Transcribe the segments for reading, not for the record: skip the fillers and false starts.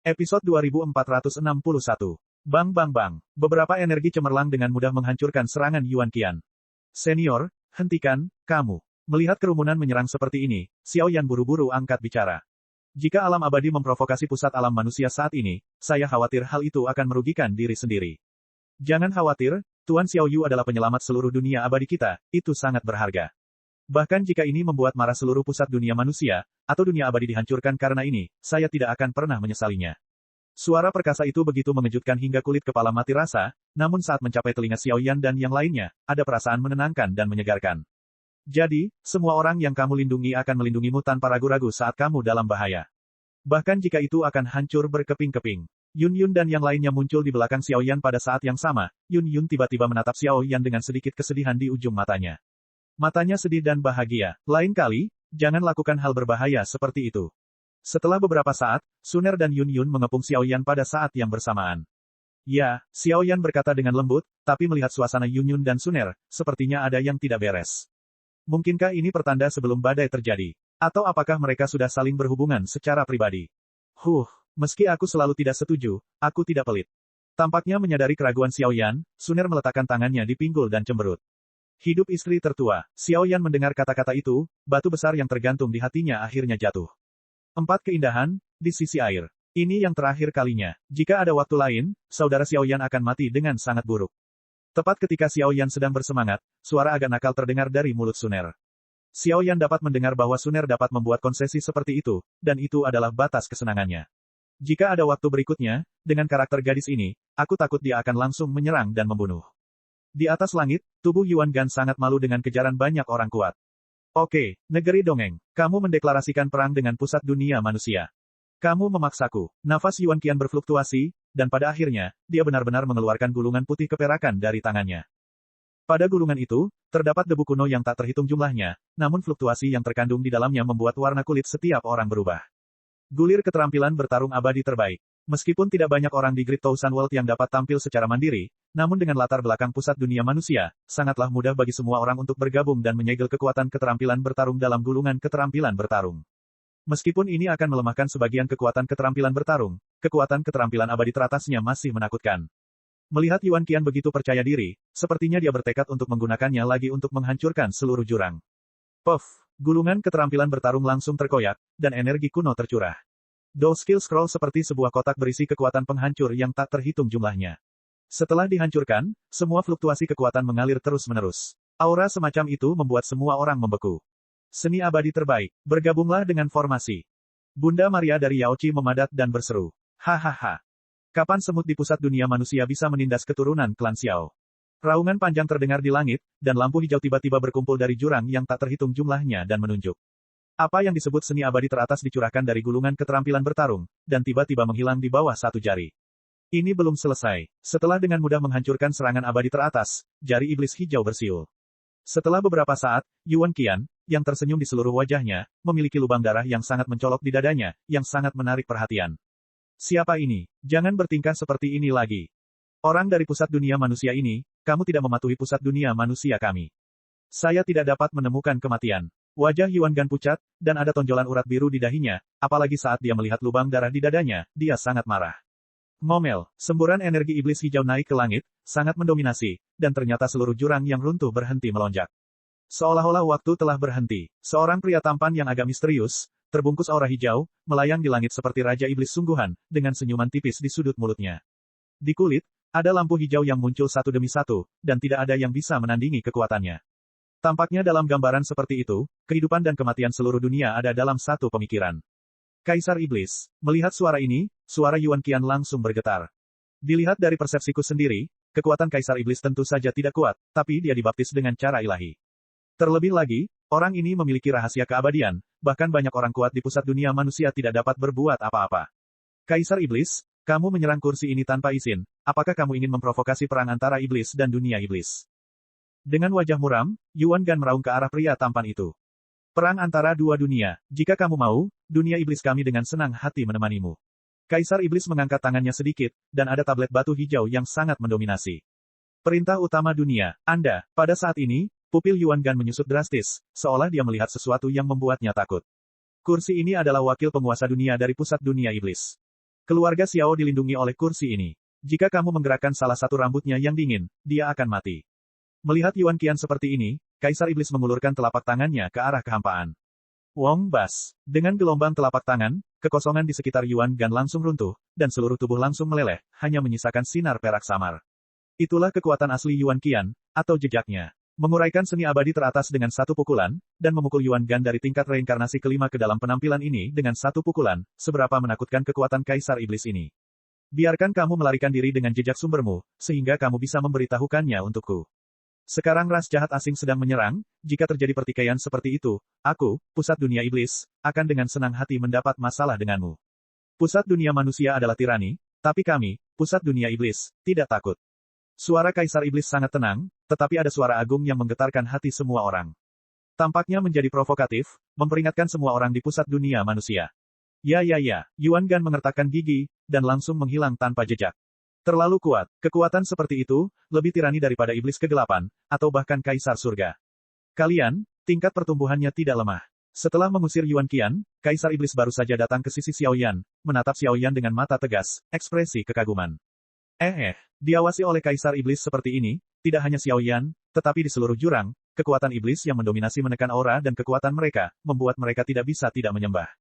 Episode 2461. Bang bang bang. Beberapa energi cemerlang dengan mudah menghancurkan serangan Yuan Qian. Senior, hentikan, kamu. Melihat kerumunan menyerang seperti ini, Xiao Yan buru-buru angkat bicara. Jika alam abadi memprovokasi pusat alam manusia saat ini, saya khawatir hal itu akan merugikan diri sendiri. Jangan khawatir, Tuan Xiao Yu adalah penyelamat seluruh dunia abadi kita, itu sangat berharga. Bahkan jika ini membuat marah seluruh pusat dunia manusia, atau dunia abadi dihancurkan karena ini, saya tidak akan pernah menyesalinya. Suara perkasa itu begitu mengejutkan hingga kulit kepala mati rasa, namun saat mencapai telinga Xiao Yan dan yang lainnya, ada perasaan menenangkan dan menyegarkan. Jadi, semua orang yang kamu lindungi akan melindungimu tanpa ragu-ragu saat kamu dalam bahaya. Bahkan jika itu akan hancur berkeping-keping. Yun Yun dan yang lainnya muncul di belakang Xiao Yan pada saat yang sama. Yun Yun tiba-tiba menatap Xiao Yan dengan sedikit kesedihan di ujung matanya. Matanya sedih dan bahagia. Lain kali, jangan lakukan hal berbahaya seperti itu. Setelah beberapa saat, Suner dan Yun Yun mengepung Xiao Yan pada saat yang bersamaan. Ya, Xiao Yan berkata dengan lembut, tapi melihat suasana Yun Yun dan Suner, sepertinya ada yang tidak beres. Mungkinkah ini pertanda sebelum badai terjadi? Atau apakah mereka sudah saling berhubungan secara pribadi? Meski aku selalu tidak setuju, aku tidak pelit. Tampaknya menyadari keraguan Xiao Yan, Suner meletakkan tangannya di pinggul dan cemberut. Hidup istri tertua. Xiao Yan mendengar kata-kata itu, batu besar yang tergantung di hatinya akhirnya jatuh. 4 keindahan, di sisi air. Ini yang terakhir kalinya. Jika ada waktu lain, saudara Xiao Yan akan mati dengan sangat buruk. Tepat ketika Xiao Yan sedang bersemangat, suara agak nakal terdengar dari mulut Suner. Xiao Yan dapat mendengar bahwa Suner dapat membuat konsesi seperti itu, dan itu adalah batas kesenangannya. Jika ada waktu berikutnya, dengan karakter gadis ini, aku takut dia akan langsung menyerang dan membunuh. Di atas langit, tubuh Yuan Gan sangat malu dengan kejaran banyak orang kuat. Oke, negeri dongeng. Kamu mendeklarasikan perang dengan pusat dunia manusia. Kamu memaksaku. Nafas Yuan Qian berfluktuasi, dan pada akhirnya, dia benar-benar mengeluarkan gulungan putih keperakan dari tangannya. Pada gulungan itu, terdapat debu kuno yang tak terhitung jumlahnya, namun fluktuasi yang terkandung di dalamnya membuat warna kulit setiap orang berubah. Gulir keterampilan bertarung abadi terbaik. Meskipun tidak banyak orang di Great Thousand World yang dapat tampil secara mandiri, namun dengan latar belakang pusat dunia manusia, sangatlah mudah bagi semua orang untuk bergabung dan menyegel kekuatan keterampilan bertarung dalam gulungan keterampilan bertarung. Meskipun ini akan melemahkan sebagian kekuatan keterampilan bertarung, kekuatan keterampilan abadi teratasnya masih menakutkan. Melihat Yuan Qian begitu percaya diri, sepertinya dia bertekad untuk menggunakannya lagi untuk menghancurkan seluruh jurang. Puff! Gulungan keterampilan bertarung langsung terkoyak, dan energi kuno tercurah. Dual Skill Scroll seperti sebuah kotak berisi kekuatan penghancur yang tak terhitung jumlahnya. Setelah dihancurkan, semua fluktuasi kekuatan mengalir terus-menerus. Aura semacam itu membuat semua orang membeku. Seni abadi terbaik, bergabunglah dengan formasi. Bunda Maria dari Yaochi memadat dan berseru. Hahaha. Kapan semut di pusat dunia manusia bisa menindas keturunan klan Xiao? Raungan panjang terdengar di langit, dan lampu hijau tiba-tiba berkumpul dari jurang yang tak terhitung jumlahnya dan menunjuk. Apa yang disebut seni abadi teratas dicurahkan dari gulungan keterampilan bertarung, dan tiba-tiba menghilang di bawah satu jari. Ini belum selesai. Setelah dengan mudah menghancurkan serangan abadi teratas, jari iblis hijau bersiul. Setelah beberapa saat, Yuan Qian, yang tersenyum di seluruh wajahnya, memiliki lubang darah yang sangat mencolok di dadanya, yang sangat menarik perhatian. Siapa ini? Jangan bertingkah seperti ini lagi. Orang dari pusat dunia manusia ini, kamu tidak mematuhi pusat dunia manusia kami. Saya tidak dapat menemukan kematian. Wajah Yuan Gan pucat, dan ada tonjolan urat biru di dahinya, apalagi saat dia melihat lubang darah di dadanya, dia sangat marah. Ngomel, semburan energi iblis hijau naik ke langit, sangat mendominasi, dan ternyata seluruh jurang yang runtuh berhenti melonjak. Seolah-olah waktu telah berhenti. Seorang pria tampan yang agak misterius, terbungkus aura hijau, melayang di langit seperti Raja Iblis sungguhan, dengan senyuman tipis di sudut mulutnya. Di kulit, ada lampu hijau yang muncul satu demi satu, dan tidak ada yang bisa menandingi kekuatannya. Tampaknya dalam gambaran seperti itu, kehidupan dan kematian seluruh dunia ada dalam satu pemikiran. Kaisar Iblis. Melihat suara ini, suara Yuan Qian langsung bergetar. Dilihat dari persepsiku sendiri, kekuatan Kaisar Iblis tentu saja tidak kuat, tapi dia dibaptis dengan cara ilahi. Terlebih lagi, orang ini memiliki rahasia keabadian, bahkan banyak orang kuat di pusat dunia manusia tidak dapat berbuat apa-apa. Kaisar Iblis, kamu menyerang kursi ini tanpa izin, apakah kamu ingin memprovokasi perang antara iblis dan dunia iblis? Dengan wajah muram, Yuan Gan meraung ke arah pria tampan itu. Perang antara dua dunia, jika kamu mau, dunia iblis kami dengan senang hati menemanimu. Kaisar Iblis mengangkat tangannya sedikit, dan ada tablet batu hijau yang sangat mendominasi. Perintah utama dunia, Anda. Pada saat ini, pupil Yuan Gan menyusut drastis, seolah dia melihat sesuatu yang membuatnya takut. Kursi ini adalah wakil penguasa dunia dari pusat dunia iblis. Keluarga Xiao dilindungi oleh kursi ini. Jika kamu menggerakkan salah satu rambutnya yang dingin, dia akan mati. Melihat Yuan Qian seperti ini, Kaisar Iblis mengulurkan telapak tangannya ke arah kehampaan. Wong Bas. Dengan gelombang telapak tangan, kekosongan di sekitar Yuan Gan langsung runtuh, dan seluruh tubuh langsung meleleh, hanya menyisakan sinar perak samar. Itulah kekuatan asli Yuan Qian, atau jejaknya. Menguraikan seni abadi teratas dengan satu pukulan, dan memukul Yuan Gan dari tingkat reinkarnasi kelima ke dalam penampilan ini dengan satu pukulan, seberapa menakutkan kekuatan Kaisar Iblis ini. Biarkan kamu melarikan diri dengan jejak sumbermu, sehingga kamu bisa memberitahukannya untukku. Sekarang ras jahat asing sedang menyerang, jika terjadi pertikaian seperti itu, aku, pusat dunia iblis, akan dengan senang hati mendapat masalah denganmu. Pusat dunia manusia adalah tirani, tapi kami, pusat dunia iblis, tidak takut. Suara Kaisar Iblis sangat tenang, tetapi ada suara agung yang menggetarkan hati semua orang. Tampaknya menjadi provokatif, memperingatkan semua orang di pusat dunia manusia. Ya, Yuan Gan mengertakkan gigi, dan langsung menghilang tanpa jejak. Terlalu kuat, kekuatan seperti itu, lebih tirani daripada iblis kegelapan, atau bahkan Kaisar Surga. Kalian, tingkat pertumbuhannya tidak lemah. Setelah mengusir Yuan Qian, Kaisar Iblis baru saja datang ke sisi Xiaoyan, menatap Xiaoyan dengan mata tegas, ekspresi kekaguman. Diawasi oleh Kaisar Iblis seperti ini, tidak hanya Xiaoyan, tetapi di seluruh jurang, kekuatan iblis yang mendominasi menekan aura dan kekuatan mereka, membuat mereka tidak bisa tidak menyembah.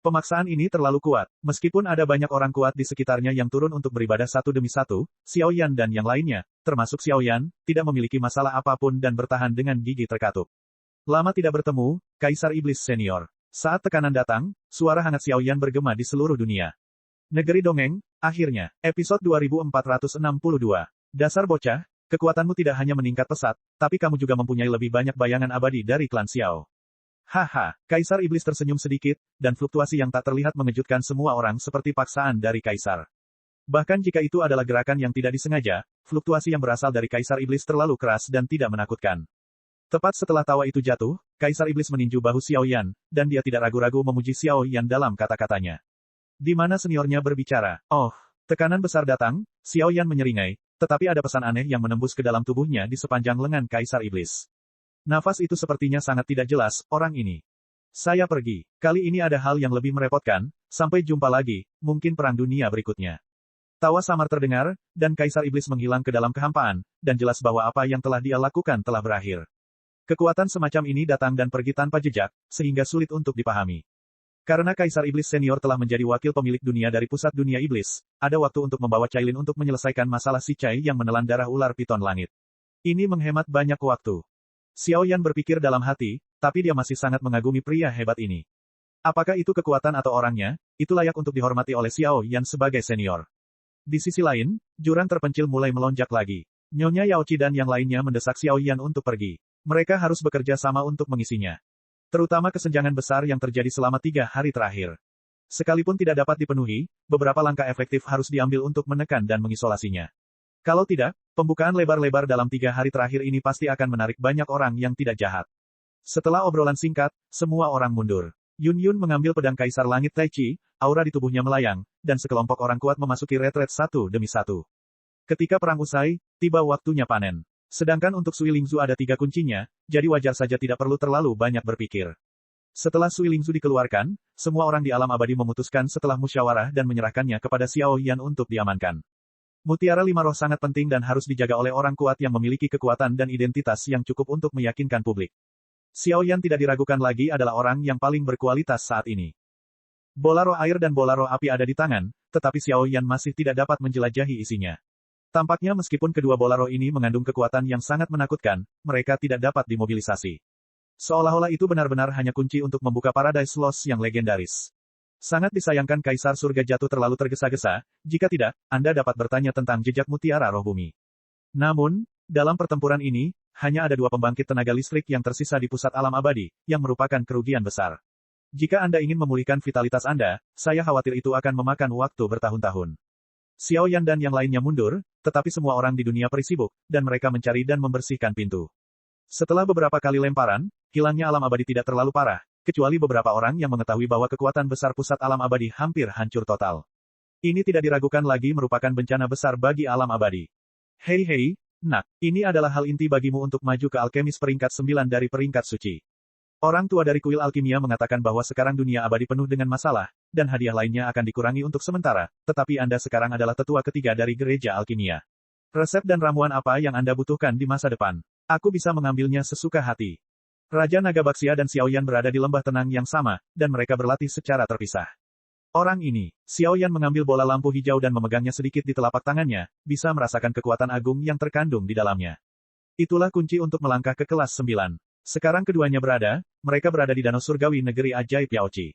Pemaksaan ini terlalu kuat, meskipun ada banyak orang kuat di sekitarnya yang turun untuk beribadah satu demi satu, Xiaoyan dan yang lainnya, termasuk Xiaoyan, tidak memiliki masalah apapun dan bertahan dengan gigi terkatup. Lama tidak bertemu, Kaisar Iblis Senior. Saat tekanan datang, suara hangat Xiaoyan bergema di seluruh dunia. Negeri Dongeng, akhirnya, episode 2462. Dasar bocah, kekuatanmu tidak hanya meningkat pesat, tapi kamu juga mempunyai lebih banyak bayangan abadi dari klan Xiao. Haha, Kaisar Iblis tersenyum sedikit, dan fluktuasi yang tak terlihat mengejutkan semua orang seperti paksaan dari Kaisar. Bahkan jika itu adalah gerakan yang tidak disengaja, fluktuasi yang berasal dari Kaisar Iblis terlalu keras dan tidak menakutkan. Tepat setelah tawa itu jatuh, Kaisar Iblis meninju bahu Xiaoyan, dan dia tidak ragu-ragu memuji Xiaoyan dalam kata-katanya. Di mana seniornya berbicara, tekanan besar datang, Xiaoyan menyeringai, tetapi ada pesan aneh yang menembus ke dalam tubuhnya di sepanjang lengan Kaisar Iblis. Nafas itu sepertinya sangat tidak jelas, orang ini. Saya pergi. Kali ini ada hal yang lebih merepotkan, sampai jumpa lagi, mungkin perang dunia berikutnya. Tawa samar terdengar, dan Kaisar Iblis menghilang ke dalam kehampaan, dan jelas bahwa apa yang telah dia lakukan telah berakhir. Kekuatan semacam ini datang dan pergi tanpa jejak, sehingga sulit untuk dipahami. Karena Kaisar Iblis Senior telah menjadi wakil pemilik dunia dari pusat dunia iblis, ada waktu untuk membawa Cailin untuk menyelesaikan masalah si Cai yang menelan darah ular piton langit. Ini menghemat banyak waktu. Xiaoyan berpikir dalam hati, tapi dia masih sangat mengagumi pria hebat ini. Apakah itu kekuatan atau orangnya, itu layak untuk dihormati oleh Xiaoyan sebagai senior. Di sisi lain, jurang terpencil mulai melonjak lagi. Nyonya Yaoqi dan yang lainnya mendesak Xiaoyan untuk pergi. Mereka harus bekerja sama untuk mengisinya. Terutama kesenjangan besar yang terjadi selama 3 hari terakhir. Sekalipun tidak dapat dipenuhi, beberapa langkah efektif harus diambil untuk menekan dan mengisolasinya. Kalau tidak, pembukaan lebar-lebar dalam 3 hari terakhir ini pasti akan menarik banyak orang yang tidak jahat. Setelah obrolan singkat, semua orang mundur. Yun Yun mengambil pedang Kaisar Langit Tai Chi, aura di tubuhnya melayang, dan sekelompok orang kuat memasuki retret satu demi satu. Ketika perang usai, tiba waktunya panen. Sedangkan untuk Sui Lingzu ada 3 kuncinya, jadi wajar saja tidak perlu terlalu banyak berpikir. Setelah Sui Lingzu dikeluarkan, semua orang di alam abadi memutuskan setelah musyawarah dan menyerahkannya kepada Xiaoyan untuk diamankan. Mutiara 5 roh sangat penting dan harus dijaga oleh orang kuat yang memiliki kekuatan dan identitas yang cukup untuk meyakinkan publik. Xiaoyan tidak diragukan lagi adalah orang yang paling berkualitas saat ini. Bola roh air dan bola roh api ada di tangan, tetapi Xiaoyan masih tidak dapat menjelajahi isinya. Tampaknya meskipun kedua bola roh ini mengandung kekuatan yang sangat menakutkan, mereka tidak dapat dimobilisasi. Seolah-olah itu benar-benar hanya kunci untuk membuka Paradise Lost yang legendaris. Sangat disayangkan Kaisar Surga jatuh terlalu tergesa-gesa, jika tidak, Anda dapat bertanya tentang jejak mutiara roh bumi. Namun, dalam pertempuran ini, hanya ada 2 pembangkit tenaga listrik yang tersisa di pusat alam abadi, yang merupakan kerugian besar. Jika Anda ingin memulihkan vitalitas Anda, saya khawatir itu akan memakan waktu bertahun-tahun. Xiaoyan dan yang lainnya mundur, tetapi semua orang di dunia peri sibuk, dan mereka mencari dan membersihkan pintu. Setelah beberapa kali lemparan, hilangnya alam abadi tidak terlalu parah, kecuali beberapa orang yang mengetahui bahwa kekuatan besar pusat alam abadi hampir hancur total. Ini tidak diragukan lagi merupakan bencana besar bagi alam abadi. Hei, nak, ini adalah hal inti bagimu untuk maju ke alkemis peringkat 9 dari peringkat suci. Orang tua dari kuil alkimia mengatakan bahwa sekarang dunia abadi penuh dengan masalah, dan hadiah lainnya akan dikurangi untuk sementara, tetapi Anda sekarang adalah tetua ketiga dari gereja alkimia. Resep dan ramuan apa yang Anda butuhkan di masa depan? Aku bisa mengambilnya sesuka hati. Raja Naga Baxia dan Xiaoyan berada di lembah tenang yang sama, dan mereka berlatih secara terpisah. Orang ini, Xiaoyan mengambil bola lampu hijau dan memegangnya sedikit di telapak tangannya, bisa merasakan kekuatan agung yang terkandung di dalamnya. Itulah kunci untuk melangkah ke kelas 9. Sekarang keduanya mereka berada di danau surgawi negeri ajaib Yaochi.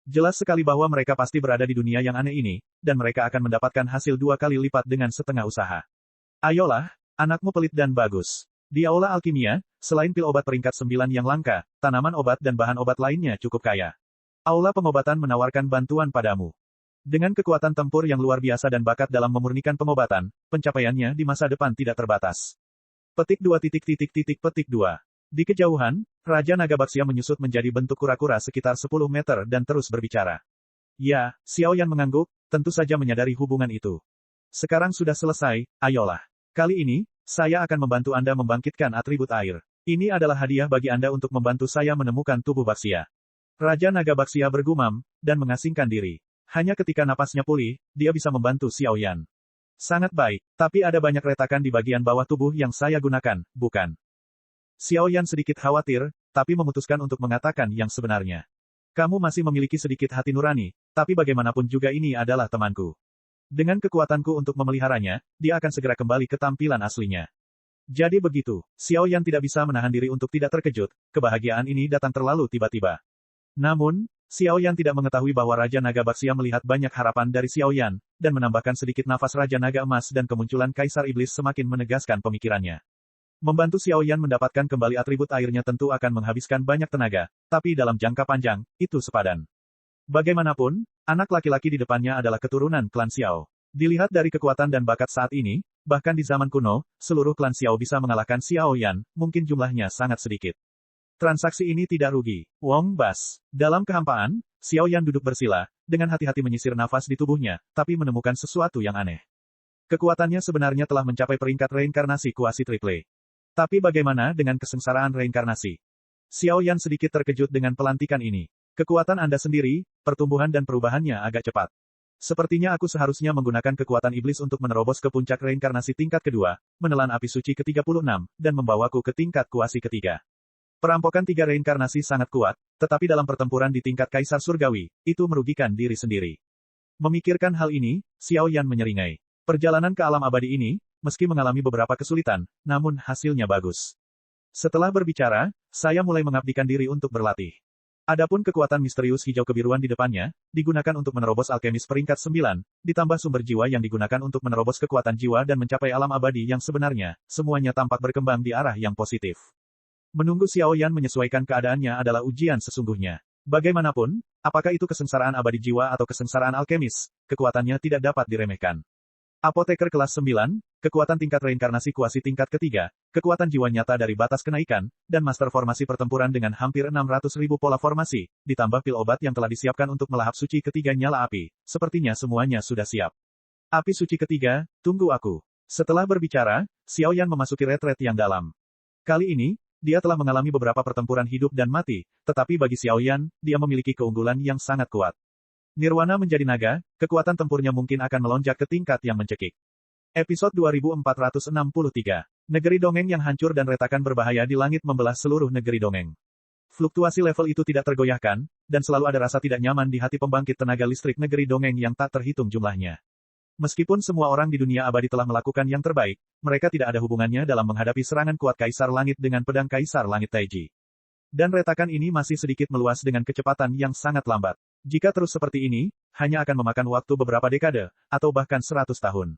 Jelas sekali bahwa mereka pasti berada di dunia yang aneh ini, dan mereka akan mendapatkan hasil 2 kali lipat dengan setengah usaha. Ayolah, anakmu pelit dan bagus. Di aula alkimia, selain pil obat peringkat 9 yang langka, tanaman obat dan bahan obat lainnya cukup kaya. Aula pengobatan menawarkan bantuan padamu. Dengan kekuatan tempur yang luar biasa dan bakat dalam memurnikan pengobatan, pencapaiannya di masa depan tidak terbatas. Petik 2. Petik 2. Di kejauhan, Raja Naga Baxia menyusut menjadi bentuk kura-kura sekitar 10 meter dan terus berbicara. Ya, Xiaoyan mengangguk, tentu saja menyadari hubungan itu. Sekarang sudah selesai, ayolah. Kali ini, saya akan membantu Anda membangkitkan atribut air. Ini adalah hadiah bagi Anda untuk membantu saya menemukan tubuh Baxia. Raja Naga Baxia bergumam, dan mengasingkan diri. Hanya ketika napasnya pulih, dia bisa membantu Xiaoyan. Sangat baik, tapi ada banyak retakan di bagian bawah tubuh yang saya gunakan, bukan? Xiaoyan sedikit khawatir, tapi memutuskan untuk mengatakan yang sebenarnya. Kamu masih memiliki sedikit hati nurani, tapi bagaimanapun juga ini adalah temanku. Dengan kekuatanku untuk memeliharanya, dia akan segera kembali ke tampilan aslinya. Jadi begitu, Xiaoyan tidak bisa menahan diri untuk tidak terkejut, kebahagiaan ini datang terlalu tiba-tiba. Namun, Xiaoyan tidak mengetahui bahwa Raja Naga Baxia melihat banyak harapan dari Xiaoyan, dan menambahkan sedikit nafas Raja Naga Emas dan kemunculan Kaisar Iblis semakin menegaskan pemikirannya. Membantu Xiaoyan mendapatkan kembali atribut airnya tentu akan menghabiskan banyak tenaga, tapi dalam jangka panjang, itu sepadan. Bagaimanapun, anak laki-laki di depannya adalah keturunan klan Xiao. Dilihat dari kekuatan dan bakat saat ini, bahkan di zaman kuno, seluruh klan Xiao bisa mengalahkan Xiaoyan, mungkin jumlahnya sangat sedikit. Transaksi ini tidak rugi. Wong Bas. Dalam kehampaan, Xiaoyan duduk bersila, dengan hati-hati menyisir nafas di tubuhnya, tapi menemukan sesuatu yang aneh. Kekuatannya sebenarnya telah mencapai peringkat reinkarnasi kuasi triple. Tapi bagaimana dengan kesengsaraan reinkarnasi? Xiaoyan sedikit terkejut dengan pelantikan ini. Kekuatan Anda sendiri, pertumbuhan dan perubahannya agak cepat. Sepertinya aku seharusnya menggunakan kekuatan iblis untuk menerobos ke puncak reinkarnasi tingkat kedua, menelan api suci ke-36, dan membawaku ke tingkat kuasi ketiga. Perampokan 3 reinkarnasi sangat kuat, tetapi dalam pertempuran di tingkat Kaisar Surgawi, itu merugikan diri sendiri. Memikirkan hal ini, Xiaoyan menyeringai. Perjalanan ke alam abadi ini, meski mengalami beberapa kesulitan, namun hasilnya bagus. Setelah berbicara, saya mulai mengabdikan diri untuk berlatih. Adapun kekuatan misterius hijau kebiruan di depannya, digunakan untuk menerobos alkemis peringkat 9, ditambah sumber jiwa yang digunakan untuk menerobos kekuatan jiwa dan mencapai alam abadi yang sebenarnya, semuanya tampak berkembang di arah yang positif. Menunggu Xiaoyan menyesuaikan keadaannya adalah ujian sesungguhnya. Bagaimanapun, apakah itu kesengsaraan abadi jiwa atau kesengsaraan alkemis, kekuatannya tidak dapat diremehkan. Apoteker kelas 9, kekuatan tingkat reinkarnasi kuasi tingkat ketiga, kekuatan jiwa nyata dari batas kenaikan, dan master formasi pertempuran dengan hampir 600.000 pola formasi, ditambah pil obat yang telah disiapkan untuk melahap suci ketiga nyala api, sepertinya semuanya sudah siap. Api suci ketiga, tunggu aku. Setelah berbicara, Xiaoyan memasuki retret yang dalam. Kali ini, dia telah mengalami beberapa pertempuran hidup dan mati, tetapi bagi Xiaoyan, dia memiliki keunggulan yang sangat kuat. Nirwana menjadi naga, kekuatan tempurnya mungkin akan melonjak ke tingkat yang mencekik. Episode 2463. Negeri dongeng yang hancur dan retakan berbahaya di langit membelah seluruh negeri dongeng. Fluktuasi level itu tidak tergoyahkan, dan selalu ada rasa tidak nyaman di hati pembangkit tenaga listrik negeri dongeng yang tak terhitung jumlahnya. Meskipun semua orang di dunia abadi telah melakukan yang terbaik, mereka tidak ada hubungannya dalam menghadapi serangan kuat Kaisar Langit dengan pedang Kaisar Langit Taiji. Dan retakan ini masih sedikit meluas dengan kecepatan yang sangat lambat. Jika terus seperti ini, hanya akan memakan waktu beberapa dekade, atau bahkan 100 tahun.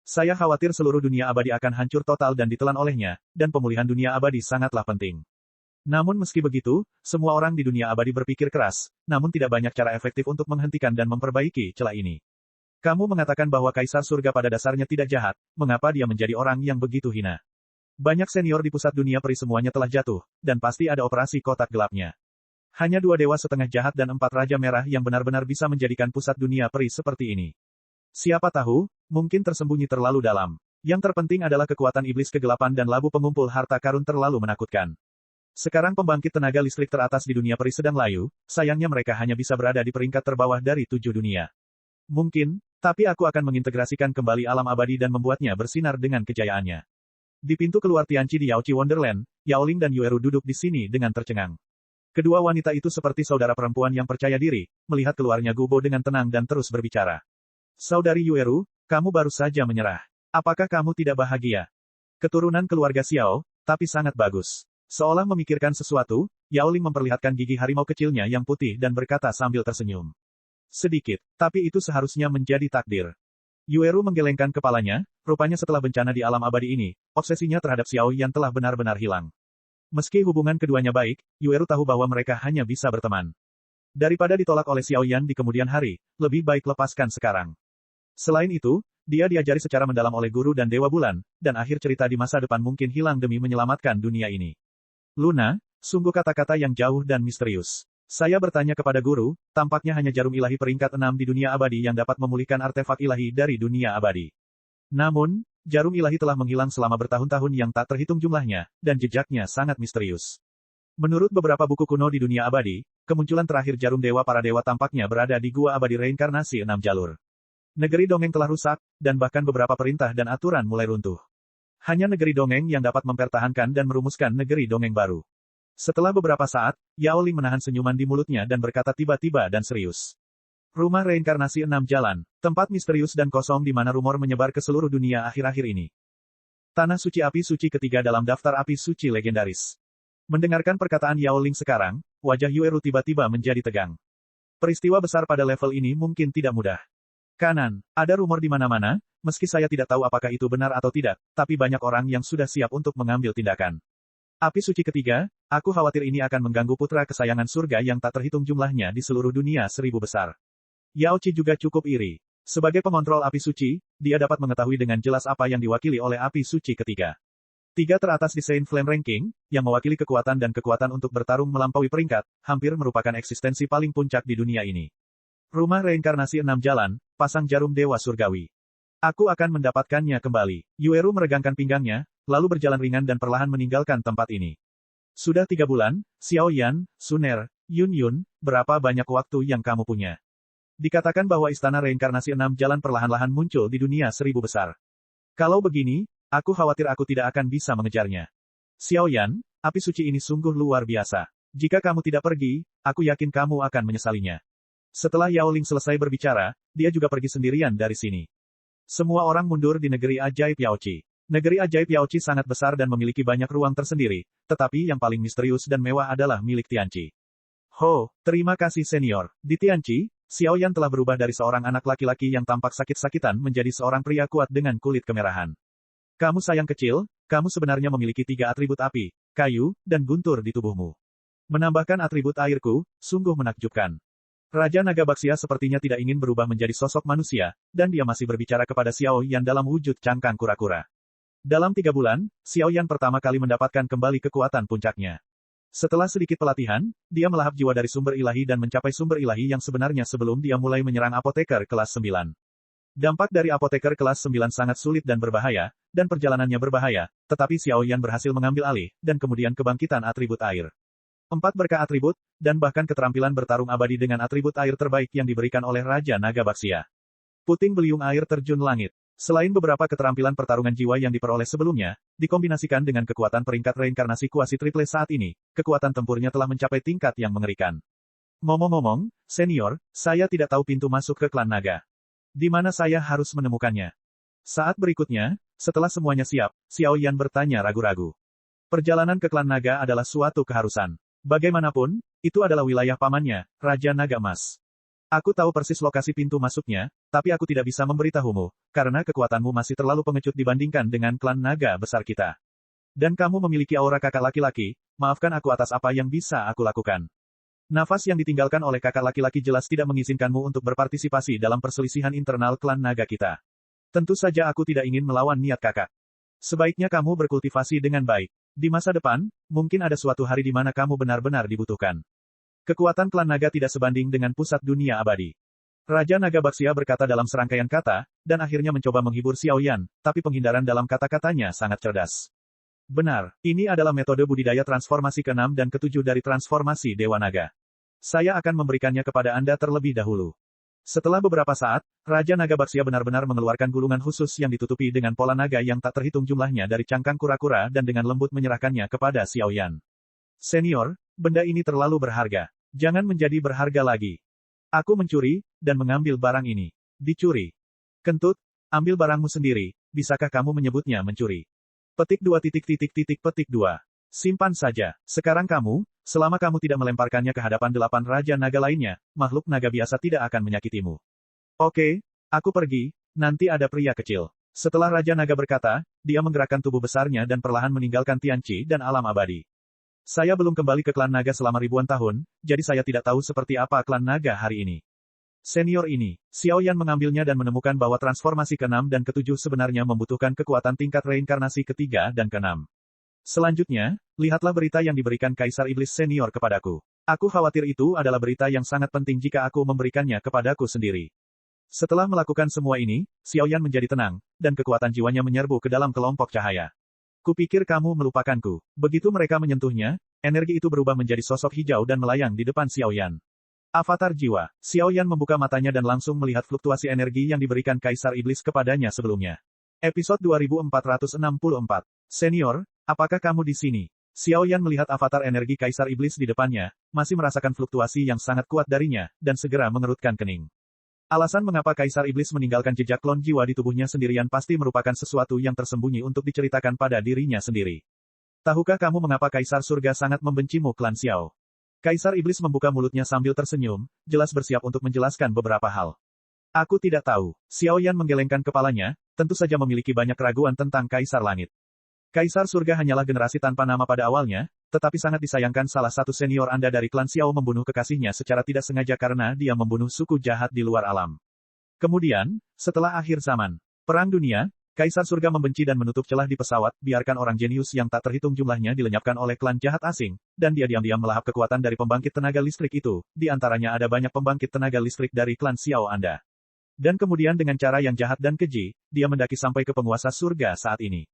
Saya khawatir seluruh dunia abadi akan hancur total dan ditelan olehnya, dan pemulihan dunia abadi sangatlah penting. Namun meski begitu, semua orang di dunia abadi berpikir keras, namun tidak banyak cara efektif untuk menghentikan dan memperbaiki celah ini. Kamu mengatakan bahwa Kaisar Surga pada dasarnya tidak jahat, mengapa dia menjadi orang yang begitu hina? Banyak senior di pusat dunia peri semuanya telah jatuh, dan pasti ada operasi kotak gelapnya. Hanya 2 dewa setengah jahat dan 4 raja merah yang benar-benar bisa menjadikan pusat dunia peri seperti ini. Siapa tahu, mungkin tersembunyi terlalu dalam. Yang terpenting adalah kekuatan iblis kegelapan dan labu pengumpul harta karun terlalu menakutkan. Sekarang pembangkit tenaga listrik teratas di dunia peri sedang layu, sayangnya mereka hanya bisa berada di peringkat terbawah dari 7 dunia. Mungkin, tapi aku akan mengintegrasikan kembali alam abadi dan membuatnya bersinar dengan kejayaannya. Di pintu keluar Tianqi di Yaoqi Wonderland, Yao Ling dan Yueru duduk di sini dengan tercengang. Kedua wanita itu seperti saudara perempuan yang percaya diri, melihat keluarnya Gubo dengan tenang dan terus berbicara. Saudari Yueru, kamu baru saja menyerah. Apakah kamu tidak bahagia? Keturunan keluarga Xiao, tapi sangat bagus. Seolah memikirkan sesuatu, Yao Ling memperlihatkan gigi harimau kecilnya yang putih dan berkata sambil tersenyum. Sedikit, tapi itu seharusnya menjadi takdir. Yueru menggelengkan kepalanya, rupanya setelah bencana di alam abadi ini, obsesinya terhadap Xiao Yan telah benar-benar hilang. Meski hubungan keduanya baik, Yueru tahu bahwa mereka hanya bisa berteman. Daripada ditolak oleh Xiao Yan di kemudian hari, lebih baik lepaskan sekarang. Selain itu, dia diajari secara mendalam oleh guru dan Dewa Bulan, dan akhir cerita di masa depan mungkin hilang demi menyelamatkan dunia ini. Luna, sungguh kata-kata yang jauh dan misterius. Saya bertanya kepada guru, tampaknya hanya jarum ilahi peringkat 6 di dunia abadi yang dapat memulihkan artefak ilahi dari dunia abadi. Namun, jarum ilahi telah menghilang selama bertahun-tahun yang tak terhitung jumlahnya, dan jejaknya sangat misterius. Menurut beberapa buku kuno di dunia abadi, kemunculan terakhir jarum dewa para dewa tampaknya berada di gua abadi reinkarnasi 6 jalur. Negeri dongeng telah rusak, dan bahkan beberapa perintah dan aturan mulai runtuh. Hanya negeri dongeng yang dapat mempertahankan dan merumuskan negeri dongeng baru. Setelah beberapa saat, Yao Ling menahan senyuman di mulutnya dan berkata tiba-tiba dan serius. Rumah reinkarnasi 6 jalan, tempat misterius dan kosong di mana rumor menyebar ke seluruh dunia akhir-akhir ini. Tanah suci api suci ketiga dalam daftar api suci legendaris. Mendengarkan perkataan Yao Ling sekarang, wajah Yueru tiba-tiba menjadi tegang. Peristiwa besar pada level ini mungkin tidak mudah. Kanan, ada rumor di mana-mana, meski saya tidak tahu apakah itu benar atau tidak, tapi banyak orang yang sudah siap untuk mengambil tindakan. Api suci ketiga, aku khawatir ini akan mengganggu putra kesayangan surga yang tak terhitung jumlahnya di seluruh dunia 1000 besar. Yao Qi juga cukup iri. Sebagai pengontrol api suci, dia dapat mengetahui dengan jelas apa yang diwakili oleh api suci ketiga. 3 teratas di Saint Flame Ranking, yang mewakili kekuatan dan kekuatan untuk bertarung melampaui peringkat, hampir merupakan eksistensi paling puncak di dunia ini. Rumah reinkarnasi 6 jalan, pasang jarum dewa surgawi. Aku akan mendapatkannya kembali. Yueru meregangkan pinggangnya, lalu berjalan ringan dan perlahan meninggalkan tempat ini. Sudah 3 bulan, Xiao Yan, Suner, Yun Yun, berapa banyak waktu yang kamu punya? Dikatakan bahwa istana reinkarnasi 6 jalan perlahan-lahan muncul di dunia 1000 besar. Kalau begini, aku khawatir aku tidak akan bisa mengejarnya. Xiao Yan, api suci ini sungguh luar biasa. Jika kamu tidak pergi, aku yakin kamu akan menyesalinya. Setelah Yao Ling selesai berbicara, dia juga pergi sendirian dari sini. Semua orang mundur di negeri ajaib Yaoqi. Negeri ajaib Yaoqi sangat besar dan memiliki banyak ruang tersendiri, tetapi yang paling misterius dan mewah adalah milik Tianqi. Ho, terima kasih senior. Di Tianqi, Xiao Yan telah berubah dari seorang anak laki-laki yang tampak sakit-sakitan menjadi seorang pria kuat dengan kulit kemerahan. Kamu sayang kecil, kamu sebenarnya memiliki 3 atribut api, kayu, dan guntur di tubuhmu. Menambahkan atribut airku, sungguh menakjubkan. Raja Naga Baksia sepertinya tidak ingin berubah menjadi sosok manusia, dan dia masih berbicara kepada Xiao Yan dalam wujud cangkang kura-kura. Dalam 3 bulan, Xiao Yan pertama kali mendapatkan kembali kekuatan puncaknya. Setelah sedikit pelatihan, dia melahap jiwa dari sumber ilahi dan mencapai sumber ilahi yang sebenarnya sebelum dia mulai menyerang apoteker kelas 9. Dampak dari apoteker kelas 9 sangat sulit dan berbahaya, dan perjalanannya berbahaya, tetapi Xiao Yan berhasil mengambil alih, dan kemudian kebangkitan atribut air. 4 berkah atribut, dan bahkan keterampilan bertarung abadi dengan atribut air terbaik yang diberikan oleh Raja Naga Baksia. Puting beliung air terjun langit. Selain beberapa keterampilan pertarungan jiwa yang diperoleh sebelumnya, dikombinasikan dengan kekuatan peringkat reinkarnasi kuasi triple saat ini, kekuatan tempurnya telah mencapai tingkat yang mengerikan. Ngomong-ngomong, senior, saya tidak tahu pintu masuk ke klan naga. Di mana saya harus menemukannya? Saat berikutnya, setelah semuanya siap, Xiao Yan bertanya ragu-ragu. Perjalanan ke klan naga adalah suatu keharusan. Bagaimanapun, itu adalah wilayah pamannya, Raja Naga Emas. Aku tahu persis lokasi pintu masuknya, tapi aku tidak bisa memberitahumu, karena kekuatanmu masih terlalu pengecut dibandingkan dengan klan naga besar kita. Dan kamu memiliki aura kakak laki-laki, maafkan aku atas apa yang bisa aku lakukan. Nafas yang ditinggalkan oleh kakak laki-laki jelas tidak mengizinkanmu untuk berpartisipasi dalam perselisihan internal klan naga kita. Tentu saja aku tidak ingin melawan niat kakak. Sebaiknya kamu berkultivasi dengan baik. Di masa depan, mungkin ada suatu hari di mana kamu benar-benar dibutuhkan. Kekuatan klan naga tidak sebanding dengan pusat dunia abadi. Raja Naga Baksia berkata dalam serangkaian kata, dan akhirnya mencoba menghibur Xiao Yan, tapi penghindaran dalam kata-katanya sangat cerdas. Benar, ini adalah metode budidaya transformasi ke-6 dan ke-7 dari transformasi Dewa Naga. Saya akan memberikannya kepada Anda terlebih dahulu. Setelah beberapa saat, Raja Naga Baksia benar-benar mengeluarkan gulungan khusus yang ditutupi dengan pola naga yang tak terhitung jumlahnya dari cangkang kura-kura dan dengan lembut menyerahkannya kepada Xiao Yan. Senior, benda ini terlalu berharga. Jangan menjadi berharga lagi. Aku mencuri, dan mengambil barang ini. Dicuri. Kentut, ambil barangmu sendiri, bisakah kamu menyebutnya mencuri? Petik 2. Simpan saja. Sekarang kamu, selama kamu tidak melemparkannya ke hadapan 8 Raja Naga lainnya, makhluk naga biasa tidak akan menyakitimu. Oke, aku pergi, nanti ada pria kecil. Setelah Raja Naga berkata, dia menggerakkan tubuh besarnya dan perlahan meninggalkan Tianqi dan alam abadi. Saya belum kembali ke klan naga selama ribuan tahun, jadi saya tidak tahu seperti apa klan naga hari ini. Senior ini, Xiao Yan mengambilnya dan menemukan bahwa transformasi ke-6 dan ke-7 sebenarnya membutuhkan kekuatan tingkat reinkarnasi ke-3 dan ke-6. Selanjutnya, lihatlah berita yang diberikan Kaisar Iblis Senior kepadaku. Aku khawatir itu adalah berita yang sangat penting jika aku memberikannya kepadaku sendiri. Setelah melakukan semua ini, Xiao Yan menjadi tenang, dan kekuatan jiwanya menyerbu ke dalam kelompok cahaya. Kupikir kamu melupakanku. Begitu mereka menyentuhnya, energi itu berubah menjadi sosok hijau dan melayang di depan Xiao Yan. Avatar jiwa. Xiao Yan membuka matanya dan langsung melihat fluktuasi energi yang diberikan Kaisar Iblis kepadanya sebelumnya. Episode 2464. Senior, apakah kamu di sini? Xiao Yan melihat avatar energi Kaisar Iblis di depannya, masih merasakan fluktuasi yang sangat kuat darinya, dan segera mengerutkan kening. Alasan mengapa Kaisar Iblis meninggalkan jejak klon jiwa di tubuhnya sendirian pasti merupakan sesuatu yang tersembunyi untuk diceritakan pada dirinya sendiri. Tahukah kamu mengapa Kaisar Surga sangat membencimu klan Xiao? Kaisar Iblis membuka mulutnya sambil tersenyum, jelas bersiap untuk menjelaskan beberapa hal. Aku tidak tahu. Xiao Yan menggelengkan kepalanya, tentu saja memiliki banyak keraguan tentang Kaisar Langit. Kaisar Surga hanyalah generasi tanpa nama pada awalnya, tetapi sangat disayangkan salah satu senior Anda dari klan Xiao membunuh kekasihnya secara tidak sengaja karena dia membunuh suku jahat di luar alam. Kemudian, setelah akhir zaman, Perang Dunia, Kaisar Surga membenci dan menutup celah di pesawat, biarkan orang jenius yang tak terhitung jumlahnya dilenyapkan oleh klan jahat asing, dan dia diam-diam melahap kekuatan dari pembangkit tenaga listrik itu, di antaranya ada banyak pembangkit tenaga listrik dari klan Xiao Anda. Dan kemudian dengan cara yang jahat dan keji, dia mendaki sampai ke penguasa surga saat ini.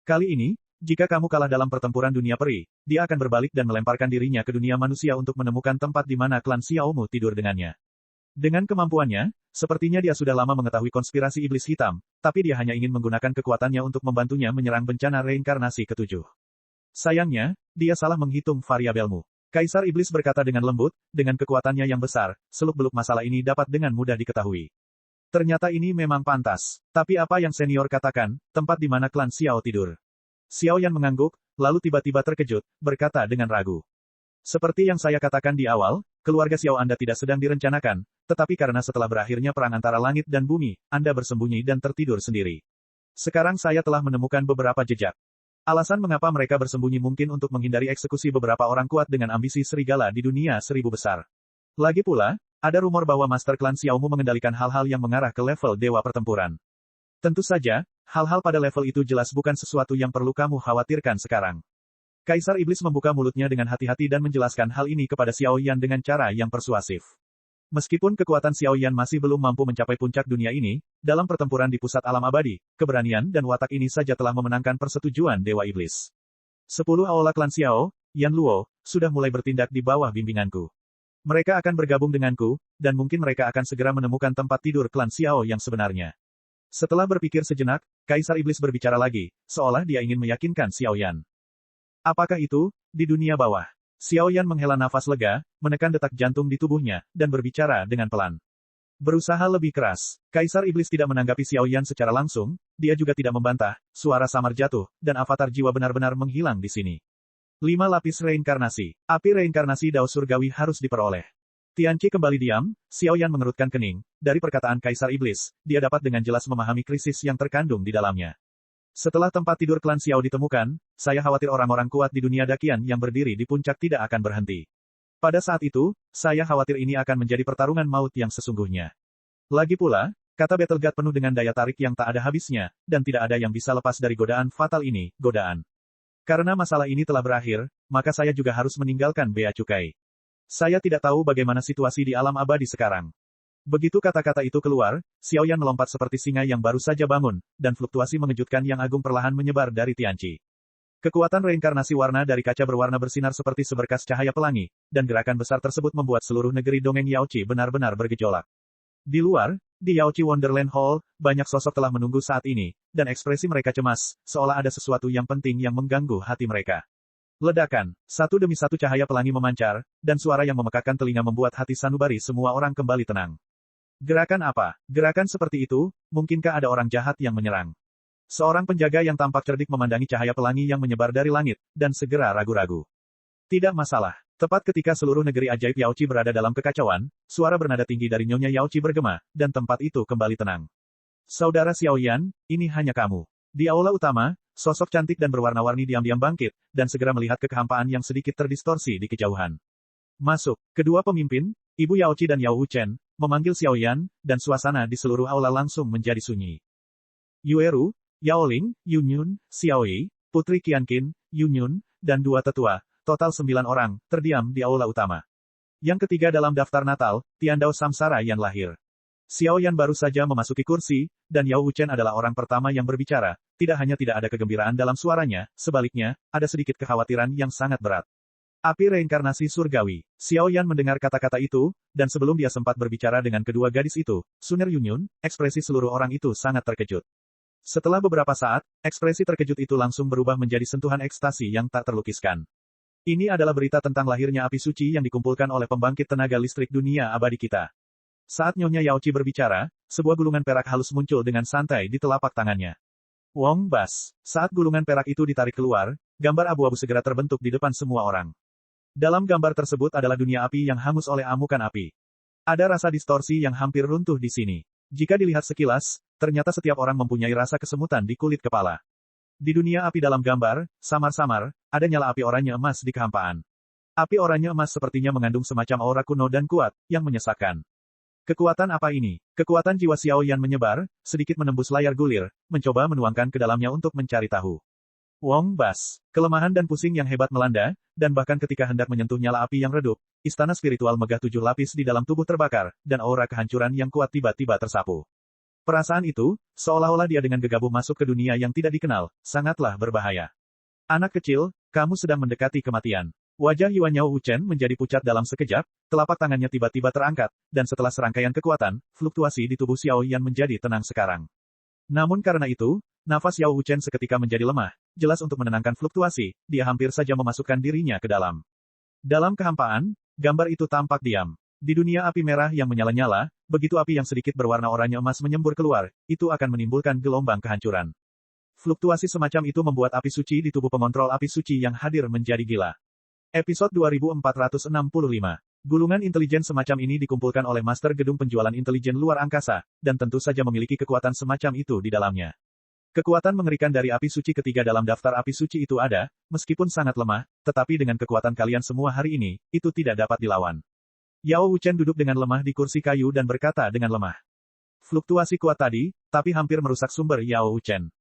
Kali ini, jika kamu kalah dalam pertempuran dunia peri, dia akan berbalik dan melemparkan dirinya ke dunia manusia untuk menemukan tempat di mana klan Xiaomu tidur dengannya. Dengan kemampuannya, sepertinya dia sudah lama mengetahui konspirasi iblis hitam, tapi dia hanya ingin menggunakan kekuatannya untuk membantunya menyerang bencana reinkarnasi ke-7. Sayangnya, dia salah menghitung variabelmu. Kaisar Iblis berkata dengan lembut, dengan kekuatannya yang besar, seluk-beluk masalah ini dapat dengan mudah diketahui. Ternyata ini memang pantas. Tapi apa yang senior katakan, tempat di mana klan Xiao tidur? Xiao Yan mengangguk, lalu tiba-tiba terkejut, berkata dengan ragu. Seperti yang saya katakan di awal, keluarga Xiao Anda tidak sedang direncanakan, tetapi karena setelah berakhirnya perang antara langit dan bumi, Anda bersembunyi dan tertidur sendiri. Sekarang saya telah menemukan beberapa jejak. Alasan mengapa mereka bersembunyi mungkin untuk menghindari eksekusi beberapa orang kuat dengan ambisi serigala di dunia 1000 besar. Lagi pula, ada rumor bahwa Master Klan Xiaomu mengendalikan hal-hal yang mengarah ke level dewa pertempuran. Tentu saja, hal-hal pada level itu jelas bukan sesuatu yang perlu kamu khawatirkan sekarang. Kaisar Iblis membuka mulutnya dengan hati-hati dan menjelaskan hal ini kepada Xiao Yan dengan cara yang persuasif. Meskipun kekuatan Xiao Yan masih belum mampu mencapai puncak dunia ini, dalam pertempuran di pusat alam abadi, keberanian dan watak ini saja telah memenangkan persetujuan Dewa Iblis. 10 Aola klan Xiao, Yan Luo, sudah mulai bertindak di bawah bimbinganku. Mereka akan bergabung denganku, dan mungkin mereka akan segera menemukan tempat tidur klan Xiao yang sebenarnya. Setelah berpikir sejenak, Kaisar Iblis berbicara lagi, seolah dia ingin meyakinkan Xiao Yan. Apakah itu, di dunia bawah? Xiao Yan menghela nafas lega, menekan detak jantung di tubuhnya, dan berbicara dengan pelan. Berusaha lebih keras. Kaisar Iblis tidak menanggapi Xiao Yan secara langsung, dia juga tidak membantah, suara samar jatuh, dan avatar jiwa benar-benar menghilang di sini. 5 lapis reinkarnasi. Api reinkarnasi Dao Surgawi harus diperoleh. Tianqi kembali diam, Xiao Yan mengerutkan kening, dari perkataan Kaisar Iblis, dia dapat dengan jelas memahami krisis yang terkandung di dalamnya. Setelah tempat tidur klan Xiao ditemukan, saya khawatir orang-orang kuat di dunia dakian yang berdiri di puncak tidak akan berhenti. Pada saat itu, saya khawatir ini akan menjadi pertarungan maut yang sesungguhnya. Lagi pula, kata Battle God penuh dengan daya tarik yang tak ada habisnya, dan tidak ada yang bisa lepas dari godaan fatal ini, godaan. Karena masalah ini telah berakhir, maka saya juga harus meninggalkan Bea Cukai. Saya tidak tahu bagaimana situasi di alam abadi sekarang. Begitu kata-kata itu keluar, Xiao Yan melompat seperti singa yang baru saja bangun, dan fluktuasi mengejutkan yang agung perlahan menyebar dari Tianqi. Kekuatan reinkarnasi warna dari kaca berwarna bersinar seperti seberkas cahaya pelangi, dan gerakan besar tersebut membuat seluruh negeri dongeng Yaochi benar-benar bergejolak. Di luar, di Yaochi Wonderland Hall, banyak sosok telah menunggu saat ini, dan ekspresi mereka cemas, seolah ada sesuatu yang penting yang mengganggu hati mereka. Ledakan, satu demi satu cahaya pelangi memancar, dan suara yang memekakkan telinga membuat hati sanubari semua orang kembali tenang. Gerakan apa? Gerakan seperti itu, mungkinkah ada orang jahat yang menyerang? Seorang penjaga yang tampak cerdik memandangi cahaya pelangi yang menyebar dari langit, dan segera ragu-ragu. Tidak masalah. Tepat ketika seluruh negeri ajaib Yaochi berada dalam kekacauan, suara bernada tinggi dari Nyonya Yaochi bergema, dan tempat itu kembali tenang. Saudara Xiaoyan, ini hanya kamu. Di aula utama, sosok cantik dan berwarna-warni diam-diam bangkit, dan segera melihat kehampaan yang sedikit terdistorsi di kejauhan. Masuk. Kedua pemimpin, Ibu Yaochi dan Yao Wuchen, memanggil Xiaoyan, dan suasana di seluruh aula langsung menjadi sunyi. Yueru, Yaoling, Yunyun, Xiaoyi, Putri Qianqin, Yunyun, dan dua tetua, total 9 orang, terdiam di aula utama. Yang ketiga dalam daftar Natal, Tiandao Samsara yang lahir. Xiaoyan baru saja memasuki kursi, dan Yao Wuchen adalah orang pertama yang berbicara, tidak hanya tidak ada kegembiraan dalam suaranya, sebaliknya, ada sedikit kekhawatiran yang sangat berat. Api reinkarnasi surgawi. Xiaoyan mendengar kata-kata itu, dan sebelum dia sempat berbicara dengan kedua gadis itu, Suner Yunyun, ekspresi seluruh orang itu sangat terkejut. Setelah beberapa saat, ekspresi terkejut itu langsung berubah menjadi sentuhan ekstasi yang tak terlukiskan. Ini adalah berita tentang lahirnya api suci yang dikumpulkan oleh pembangkit tenaga listrik dunia abadi kita. Saat Nyonya Yaochi berbicara, sebuah gulungan perak halus muncul dengan santai di telapak tangannya. Wong Bas. Saat gulungan perak itu ditarik keluar, gambar abu-abu segera terbentuk di depan semua orang. Dalam gambar tersebut adalah dunia api yang hangus oleh amukan api. Ada rasa distorsi yang hampir runtuh di sini. Jika dilihat sekilas, ternyata setiap orang mempunyai rasa kesemutan di kulit kepala. Di dunia api dalam gambar, samar-samar, ada nyala api oranye emas di kehampaan. Api oranye emas sepertinya mengandung semacam aura kuno dan kuat, yang menyesakkan. Kekuatan apa ini? Kekuatan jiwa Xiaoyan menyebar, sedikit menembus layar gulir, mencoba menuangkan ke dalamnya untuk mencari tahu. Wong Bas. Kelemahan dan pusing yang hebat melanda, dan bahkan ketika hendak menyentuh nyala api yang redup, istana spiritual megah 7 lapis di dalam tubuh terbakar, dan aura kehancuran yang kuat tiba-tiba tersapu. Perasaan itu, seolah-olah dia dengan gegabah masuk ke dunia yang tidak dikenal, sangatlah berbahaya. Anak kecil, kamu sedang mendekati kematian. Wajah Yuan Yao Wuchen menjadi pucat dalam sekejap, telapak tangannya tiba-tiba terangkat, dan setelah serangkaian kekuatan, fluktuasi di tubuh Xiaoyan menjadi tenang sekarang. Namun karena itu, nafas Yao Wuchen seketika menjadi lemah, jelas untuk menenangkan fluktuasi, dia hampir saja memasukkan dirinya ke dalam. Dalam kehampaan, gambar itu tampak diam. Di dunia api merah yang menyala-nyala, begitu api yang sedikit berwarna oranye emas menyembur keluar, itu akan menimbulkan gelombang kehancuran. Fluktuasi semacam itu membuat api suci di tubuh pengontrol api suci yang hadir menjadi gila. Episode 2465. Gulungan intelijen semacam ini dikumpulkan oleh Master Gedung Penjualan Intelijen Luar Angkasa, dan tentu saja memiliki kekuatan semacam itu di dalamnya. Kekuatan mengerikan dari api suci ketiga dalam daftar api suci itu ada, meskipun sangat lemah, tetapi dengan kekuatan kalian semua hari ini, itu tidak dapat dilawan. Yao Wuchen duduk dengan lemah di kursi kayu dan berkata dengan lemah. Fluktuasi kuat tadi, tapi hampir merusak sumber Yao Wuchen.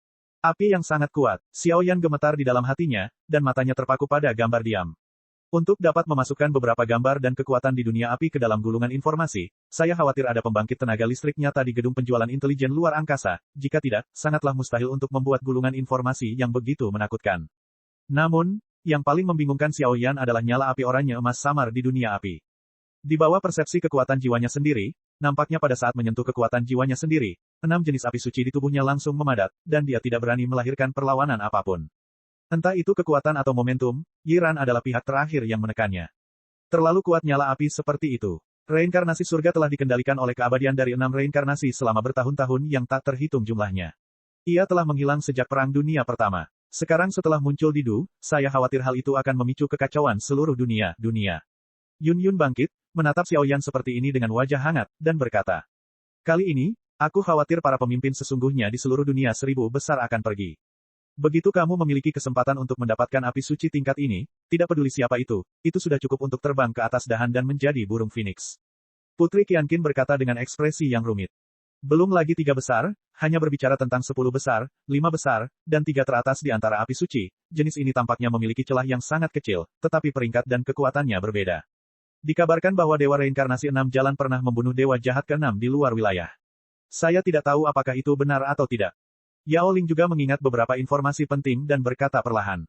Api yang sangat kuat, Xiaoyan gemetar di dalam hatinya, dan matanya terpaku pada gambar diam. Untuk dapat memasukkan beberapa gambar dan kekuatan di dunia api ke dalam gulungan informasi, saya khawatir ada pembangkit tenaga listrik nyata di gedung penjualan intelijen luar angkasa, jika tidak, sangatlah mustahil untuk membuat gulungan informasi yang begitu menakutkan. Namun, yang paling membingungkan Xiaoyan adalah nyala api oranye emas samar di dunia api. Di bawah persepsi kekuatan jiwanya sendiri, nampaknya pada saat menyentuh kekuatan jiwanya sendiri, 6 jenis api suci di tubuhnya langsung memadat, dan dia tidak berani melahirkan perlawanan apapun. Entah itu kekuatan atau momentum, Yiran adalah pihak terakhir yang menekannya. Terlalu kuat nyala api seperti itu. Reinkarnasi surga telah dikendalikan oleh keabadian dari 6 reinkarnasi selama bertahun-tahun yang tak terhitung jumlahnya. Ia telah menghilang sejak Perang Dunia Pertama. Sekarang setelah muncul di Du, saya khawatir hal itu akan memicu kekacauan seluruh dunia. Yun Yun bangkit, menatap Xiaoyan seperti ini dengan wajah hangat, dan berkata. Kali ini, aku khawatir para pemimpin sesungguhnya di seluruh dunia 1000 besar akan pergi. Begitu kamu memiliki kesempatan untuk mendapatkan api suci tingkat ini, tidak peduli siapa itu sudah cukup untuk terbang ke atas dahan dan menjadi burung phoenix. Putri Qianqin berkata dengan ekspresi yang rumit. Belum lagi 3 besar, hanya berbicara tentang 10 besar, 5 besar, dan 3 teratas di antara api suci, jenis ini tampaknya memiliki celah yang sangat kecil, tetapi peringkat dan kekuatannya berbeda. Dikabarkan bahwa Dewa Reinkarnasi 6 Jalan pernah membunuh Dewa Jahat ke-6 di luar wilayah. Saya tidak tahu apakah itu benar atau tidak. Yao Ling juga mengingat beberapa informasi penting dan berkata perlahan.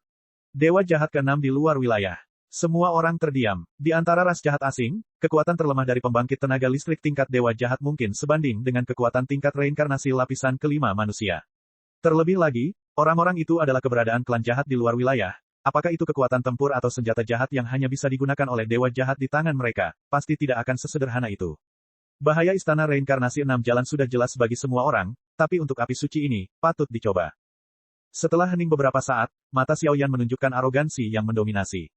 Dewa jahat ke-6 di luar wilayah. Semua orang terdiam. Di antara ras jahat asing, kekuatan terlemah dari pembangkit tenaga listrik tingkat dewa jahat mungkin sebanding dengan kekuatan tingkat reinkarnasi lapisan kelima manusia. Terlebih lagi, orang-orang itu adalah keberadaan klan jahat di luar wilayah. Apakah itu kekuatan tempur atau senjata jahat yang hanya bisa digunakan oleh dewa jahat di tangan mereka, pasti tidak akan sesederhana itu. Bahaya istana reinkarnasi 6 jalan sudah jelas bagi semua orang, tapi untuk api suci ini, patut dicoba. Setelah hening beberapa saat, mata Xiaoyan menunjukkan arogansi yang mendominasi.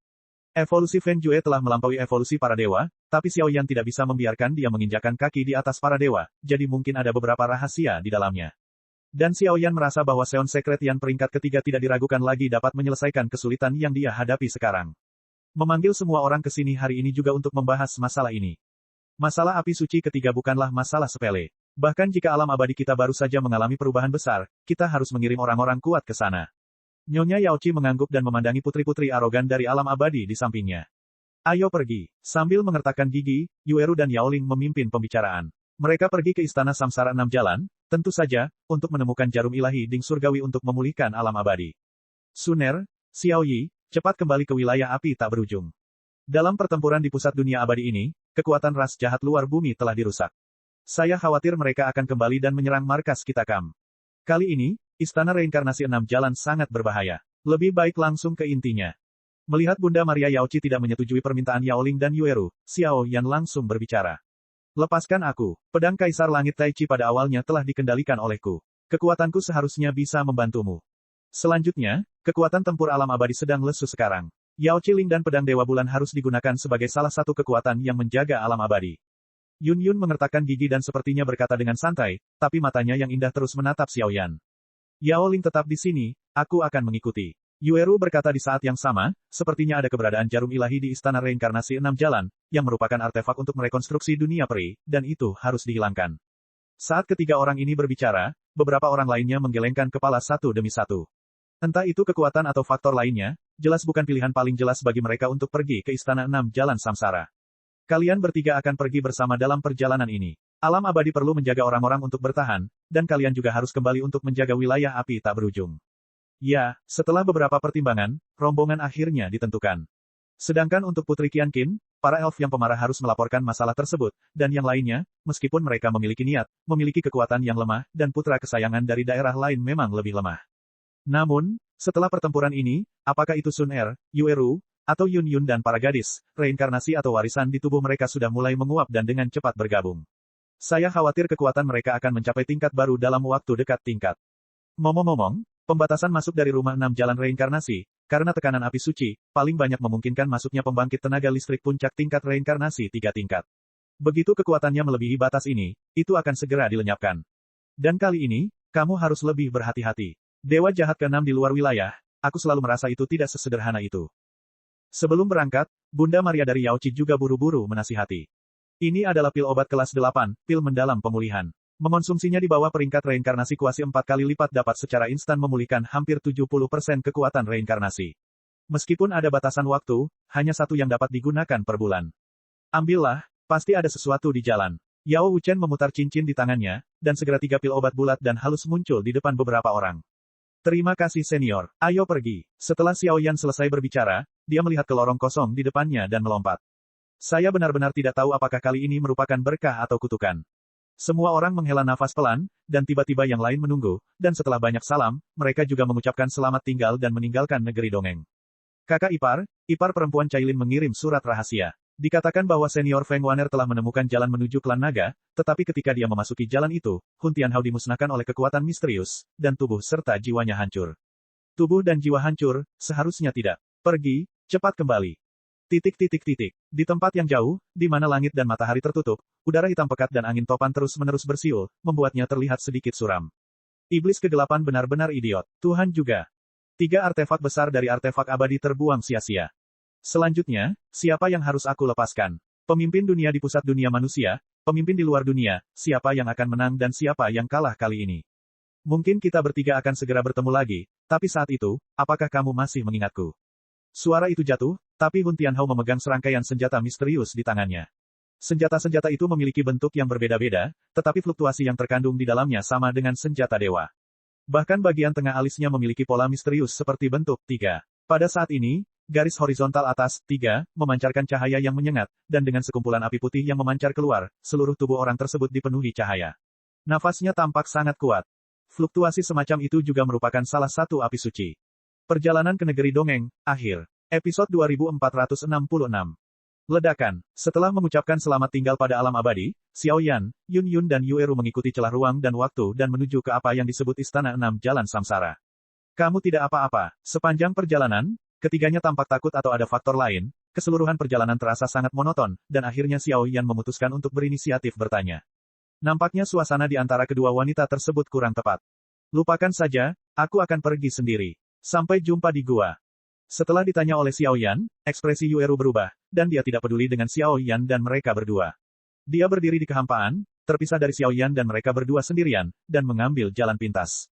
Evolusi Feng Jue telah melampaui evolusi para dewa, tapi Xiaoyan tidak bisa membiarkan dia menginjakan kaki di atas para dewa, jadi mungkin ada beberapa rahasia di dalamnya. Dan Xiaoyan merasa bahwa Seon Secret yang peringkat ketiga tidak diragukan lagi dapat menyelesaikan kesulitan yang dia hadapi sekarang. Memanggil semua orang ke sini hari ini juga untuk membahas masalah ini. Masalah api suci ketiga bukanlah masalah sepele. Bahkan jika alam abadi kita baru saja mengalami perubahan besar, kita harus mengirim orang-orang kuat ke sana. Nyonya Yaochi mengangguk dan memandangi putri-putri arogan dari alam abadi di sampingnya. Ayo pergi. Sambil mengertakkan gigi, Yueru dan Yaoling memimpin pembicaraan. Mereka pergi ke istana Samsara 6 jalan, tentu saja, untuk menemukan jarum ilahi Ding Surgawi untuk memulihkan alam abadi. Suner, Xiaoyi, cepat kembali ke wilayah api tak berujung. Dalam pertempuran di pusat dunia abadi ini, kekuatan ras jahat luar bumi telah dirusak. Saya khawatir mereka akan kembali dan menyerang markas kita Kam. Kali ini, istana reinkarnasi 6 jalan sangat berbahaya. Lebih baik langsung ke intinya. Melihat Bunda Maria Yaochi tidak menyetujui permintaan Yaoling dan Yueru, Xiao Yan langsung berbicara. Lepaskan aku. Pedang Kaisar Langit Tai Chi pada awalnya telah dikendalikan olehku. Kekuatanku seharusnya bisa membantumu. Selanjutnya, kekuatan tempur alam abadi sedang lesu sekarang. Yao Qiling dan pedang Dewa Bulan harus digunakan sebagai salah satu kekuatan yang menjaga alam abadi. Yun Yun mengertakkan gigi dan sepertinya berkata dengan santai, tapi matanya yang indah terus menatap Xiao Yan. Yao Ling tetap di sini, aku akan mengikuti. Yueru berkata di saat yang sama, sepertinya ada keberadaan jarum ilahi di istana reinkarnasi 6 jalan, yang merupakan artefak untuk merekonstruksi dunia peri, dan itu harus dihilangkan. Saat ketiga orang ini berbicara, beberapa orang lainnya menggelengkan kepala satu demi satu. Entah itu kekuatan atau faktor lainnya, jelas bukan pilihan paling jelas bagi mereka untuk pergi ke istana 6 jalan samsara. Kalian bertiga akan pergi bersama dalam perjalanan ini. Alam abadi perlu menjaga orang-orang untuk bertahan, dan kalian juga harus kembali untuk menjaga wilayah api tak berujung. Ya, setelah beberapa pertimbangan, rombongan akhirnya ditentukan. Sedangkan untuk Putri Qianqin, para elf yang pemarah harus melaporkan masalah tersebut, dan yang lainnya, meskipun mereka memiliki niat, memiliki kekuatan yang lemah, dan putra kesayangan dari daerah lain memang lebih lemah. Namun, setelah pertempuran ini, apakah itu Sun Er, Yueru, atau Yun Yun dan para gadis, reinkarnasi atau warisan di tubuh mereka sudah mulai menguap dan dengan cepat bergabung. Saya khawatir kekuatan mereka akan mencapai tingkat baru dalam waktu dekat tingkat. Ngomong-ngomong, pembatasan masuk dari rumah 6 jalan reinkarnasi, karena tekanan api suci, paling banyak memungkinkan masuknya pembangkit tenaga listrik puncak tingkat reinkarnasi 3 tingkat. Begitu kekuatannya melebihi batas ini, itu akan segera dilenyapkan. Dan kali ini, kamu harus lebih berhati-hati. Dewa jahat ke-6 di luar wilayah, aku selalu merasa itu tidak sesederhana itu. Sebelum berangkat, Bunda Maria dari Yaochi juga buru-buru menasihati. Ini adalah pil obat kelas 8, pil mendalam pemulihan. Mengonsumsinya di bawah peringkat reinkarnasi kuasi 4 kali lipat dapat secara instan memulihkan hampir 70% kekuatan reinkarnasi. Meskipun ada batasan waktu, hanya satu yang dapat digunakan per bulan. Ambillah, pasti ada sesuatu di jalan. Yao Wuchen memutar cincin di tangannya, dan segera 3 pil obat bulat dan halus muncul di depan beberapa orang. Terima kasih senior, ayo pergi. Setelah Xiao Yan selesai berbicara, dia melihat ke lorong kosong di depannya dan melompat. Saya benar-benar tidak tahu apakah kali ini merupakan berkah atau kutukan. Semua orang menghela nafas pelan, dan tiba-tiba yang lain menunggu, dan setelah banyak salam, mereka juga mengucapkan selamat tinggal dan meninggalkan negeri dongeng. Kakak ipar perempuan Cailin mengirim surat rahasia. Dikatakan bahwa senior Feng Waner telah menemukan jalan menuju klan naga, tetapi ketika dia memasuki jalan itu, Hun Tianhao dimusnahkan oleh kekuatan misterius, dan tubuh serta jiwanya hancur. Tubuh dan jiwa hancur, seharusnya tidak. Pergi, cepat kembali. Di tempat yang jauh, di mana langit dan matahari tertutup, udara hitam pekat dan angin topan terus-menerus bersiul, membuatnya terlihat sedikit suram. Iblis kegelapan benar-benar idiot. Tuhan juga. 3 artefak besar dari artefak abadi terbuang sia-sia. Selanjutnya, siapa yang harus aku lepaskan? Pemimpin dunia di pusat dunia manusia, pemimpin di luar dunia, siapa yang akan menang dan siapa yang kalah kali ini? Mungkin kita bertiga akan segera bertemu lagi, tapi saat itu, apakah kamu masih mengingatku? Suara itu jatuh, tapi Hun Tianhao memegang serangkaian senjata misterius di tangannya. Senjata-senjata itu memiliki bentuk yang berbeda-beda, tetapi fluktuasi yang terkandung di dalamnya sama dengan senjata dewa. Bahkan bagian tengah alisnya memiliki pola misterius seperti bentuk 3. Pada saat ini, garis horizontal atas, 3, memancarkan cahaya yang menyengat, dan dengan sekumpulan api putih yang memancar keluar, seluruh tubuh orang tersebut dipenuhi cahaya. Nafasnya tampak sangat kuat. Fluktuasi semacam itu juga merupakan salah satu api suci. Perjalanan ke negeri dongeng, akhir. Episode 2466. Ledakan. Setelah mengucapkan selamat tinggal pada alam abadi, Xiao Yan, Yun Yun dan Yueru mengikuti celah ruang dan waktu dan menuju ke apa yang disebut Istana Enam Jalan Samsara. Kamu tidak apa-apa. Sepanjang perjalanan, ketiganya tampak takut atau ada faktor lain, keseluruhan perjalanan terasa sangat monoton, dan akhirnya Xiao Yan memutuskan untuk berinisiatif bertanya. Nampaknya suasana di antara kedua wanita tersebut kurang tepat. Lupakan saja, aku akan pergi sendiri. Sampai jumpa di gua. Setelah ditanya oleh Xiao Yan, ekspresi Yueru berubah, dan dia tidak peduli dengan Xiao Yan dan mereka berdua. Dia berdiri di kehampaan, terpisah dari Xiao Yan dan mereka berdua sendirian, dan mengambil jalan pintas.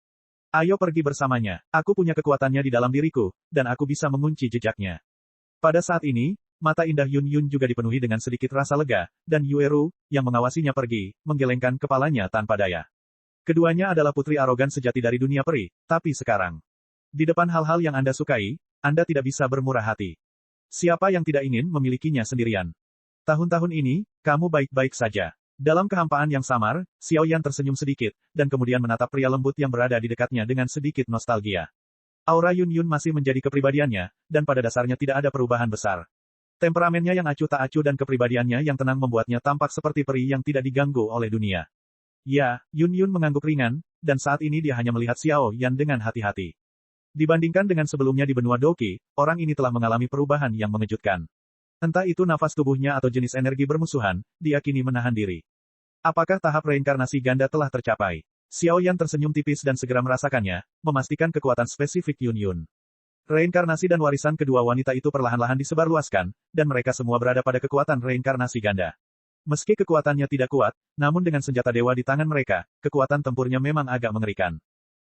Ayo pergi bersamanya, aku punya kekuatannya di dalam diriku, dan aku bisa mengunci jejaknya. Pada saat ini, mata indah Yun Yun juga dipenuhi dengan sedikit rasa lega, dan Yueru, yang mengawasinya pergi, menggelengkan kepalanya tanpa daya. Keduanya adalah putri arogan sejati dari dunia peri, tapi sekarang, di depan hal-hal yang Anda sukai, Anda tidak bisa bermurah hati. Siapa yang tidak ingin memilikinya sendirian? Tahun-tahun ini, kamu baik-baik saja. Dalam kehampaan yang samar, Xiao Yan tersenyum sedikit, dan kemudian menatap pria lembut yang berada di dekatnya dengan sedikit nostalgia. Aura Yun Yun masih menjadi kepribadiannya, dan pada dasarnya tidak ada perubahan besar. Temperamennya yang acuh tak acuh dan kepribadiannya yang tenang membuatnya tampak seperti peri yang tidak diganggu oleh dunia. Ya, Yun Yun mengangguk ringan, dan saat ini dia hanya melihat Xiao Yan dengan hati-hati. Dibandingkan dengan sebelumnya di benua Doki, orang ini telah mengalami perubahan yang mengejutkan. Entah itu nafas tubuhnya atau jenis energi bermusuhan, dia kini menahan diri. Apakah tahap reinkarnasi ganda telah tercapai? Xiao Yan tersenyum tipis dan segera merasakannya, memastikan kekuatan spesifik Yun Yun. Reinkarnasi dan warisan kedua wanita itu perlahan-lahan disebarluaskan, dan mereka semua berada pada kekuatan reinkarnasi ganda. Meski kekuatannya tidak kuat, namun dengan senjata dewa di tangan mereka, kekuatan tempurnya memang agak mengerikan.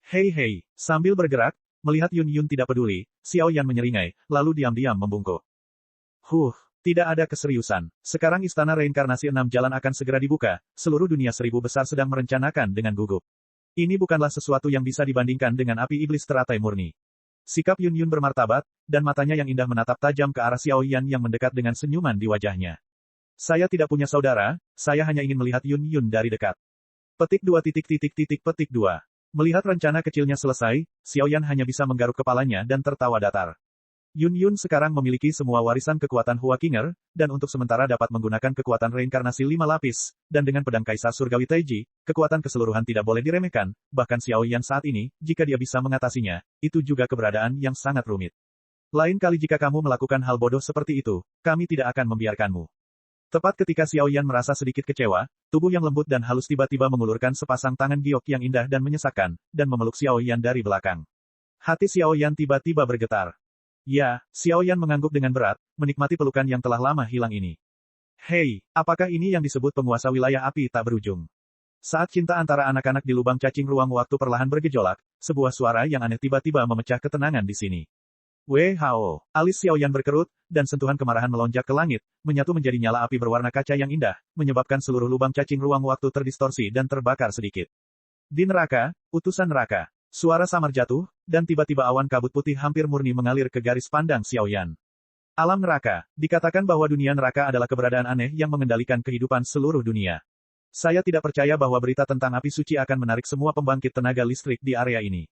Hei, sambil bergerak, melihat Yun Yun tidak peduli, Xiao Yan menyeringai, lalu diam-diam membungkuk. Tidak ada keseriusan. Sekarang istana reinkarnasi 6 jalan akan segera dibuka, seluruh dunia 1000 besar sedang merencanakan dengan gugup. Ini bukanlah sesuatu yang bisa dibandingkan dengan api iblis teratai murni. Sikap Yun Yun bermartabat, dan matanya yang indah menatap tajam ke arah Xiao Yan yang mendekat dengan senyuman di wajahnya. Saya tidak punya saudara, saya hanya ingin melihat Yun Yun dari dekat. Petik 2. Melihat rencana kecilnya selesai, Xiao Yan hanya bisa menggaruk kepalanya dan tertawa datar. Yun Yun sekarang memiliki semua warisan kekuatan Hua Qinger, dan untuk sementara dapat menggunakan kekuatan reinkarnasi 5 lapis, dan dengan pedang Kaisar Surgawi Taiji, kekuatan keseluruhan tidak boleh diremehkan, bahkan Xiao Yan saat ini, jika dia bisa mengatasinya, itu juga keberadaan yang sangat rumit. Lain kali jika kamu melakukan hal bodoh seperti itu, kami tidak akan membiarkanmu. Tepat ketika Xiao Yan merasa sedikit kecewa, tubuh yang lembut dan halus tiba-tiba mengulurkan sepasang tangan giok yang indah dan menyesakan, dan memeluk Xiao Yan dari belakang. Hati Xiao Yan tiba-tiba bergetar. Ya, Xiao Yan mengangguk dengan berat, menikmati pelukan yang telah lama hilang ini. Hei, apakah ini yang disebut penguasa wilayah api tak berujung? Saat cinta antara anak-anak di lubang cacing ruang waktu perlahan bergejolak, sebuah suara yang aneh tiba-tiba memecah ketenangan di sini. Hao, alis Xiao Yan berkerut, dan sentuhan kemarahan melonjak ke langit, menyatu menjadi nyala api berwarna kaca yang indah, menyebabkan seluruh lubang cacing ruang waktu terdistorsi dan terbakar sedikit. Di neraka, utusan neraka. Suara samar jatuh, dan tiba-tiba awan kabut putih hampir murni mengalir ke garis pandang Xiao Yan. Alam neraka, dikatakan bahwa dunia neraka adalah keberadaan aneh yang mengendalikan kehidupan seluruh dunia. Saya tidak percaya bahwa berita tentang api suci akan menarik semua pembangkit tenaga listrik di area ini.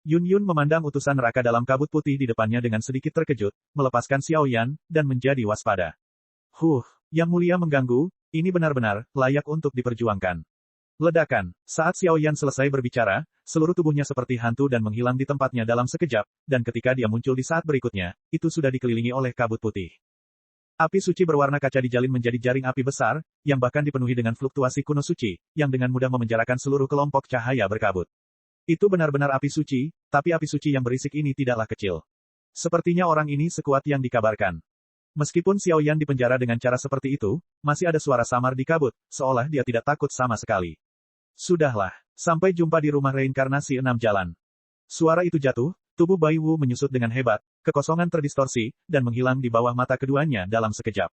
Yun Yun memandang utusan neraka dalam kabut putih di depannya dengan sedikit terkejut, melepaskan Xiao Yan, dan menjadi waspada. Yang mulia mengganggu, ini benar-benar layak untuk diperjuangkan. Ledakan. Saat Xiao Yan selesai berbicara, seluruh tubuhnya seperti hantu dan menghilang di tempatnya dalam sekejap, dan ketika dia muncul di saat berikutnya, itu sudah dikelilingi oleh kabut putih. Api suci berwarna kaca dijalin menjadi jaring api besar, yang bahkan dipenuhi dengan fluktuasi kuno suci, yang dengan mudah memenjarakan seluruh kelompok cahaya berkabut. Itu benar-benar api suci, tapi api suci yang berisik ini tidaklah kecil. Sepertinya orang ini sekuat yang dikabarkan. Meskipun Xiao Yan dipenjara dengan cara seperti itu, masih ada suara samar di kabut, seolah dia tidak takut sama sekali. Sudahlah, sampai jumpa di rumah reinkarnasi 6 jalan. Suara itu jatuh, tubuh Bai Wu menyusut dengan hebat, kekosongan terdistorsi, dan menghilang di bawah mata keduanya dalam sekejap.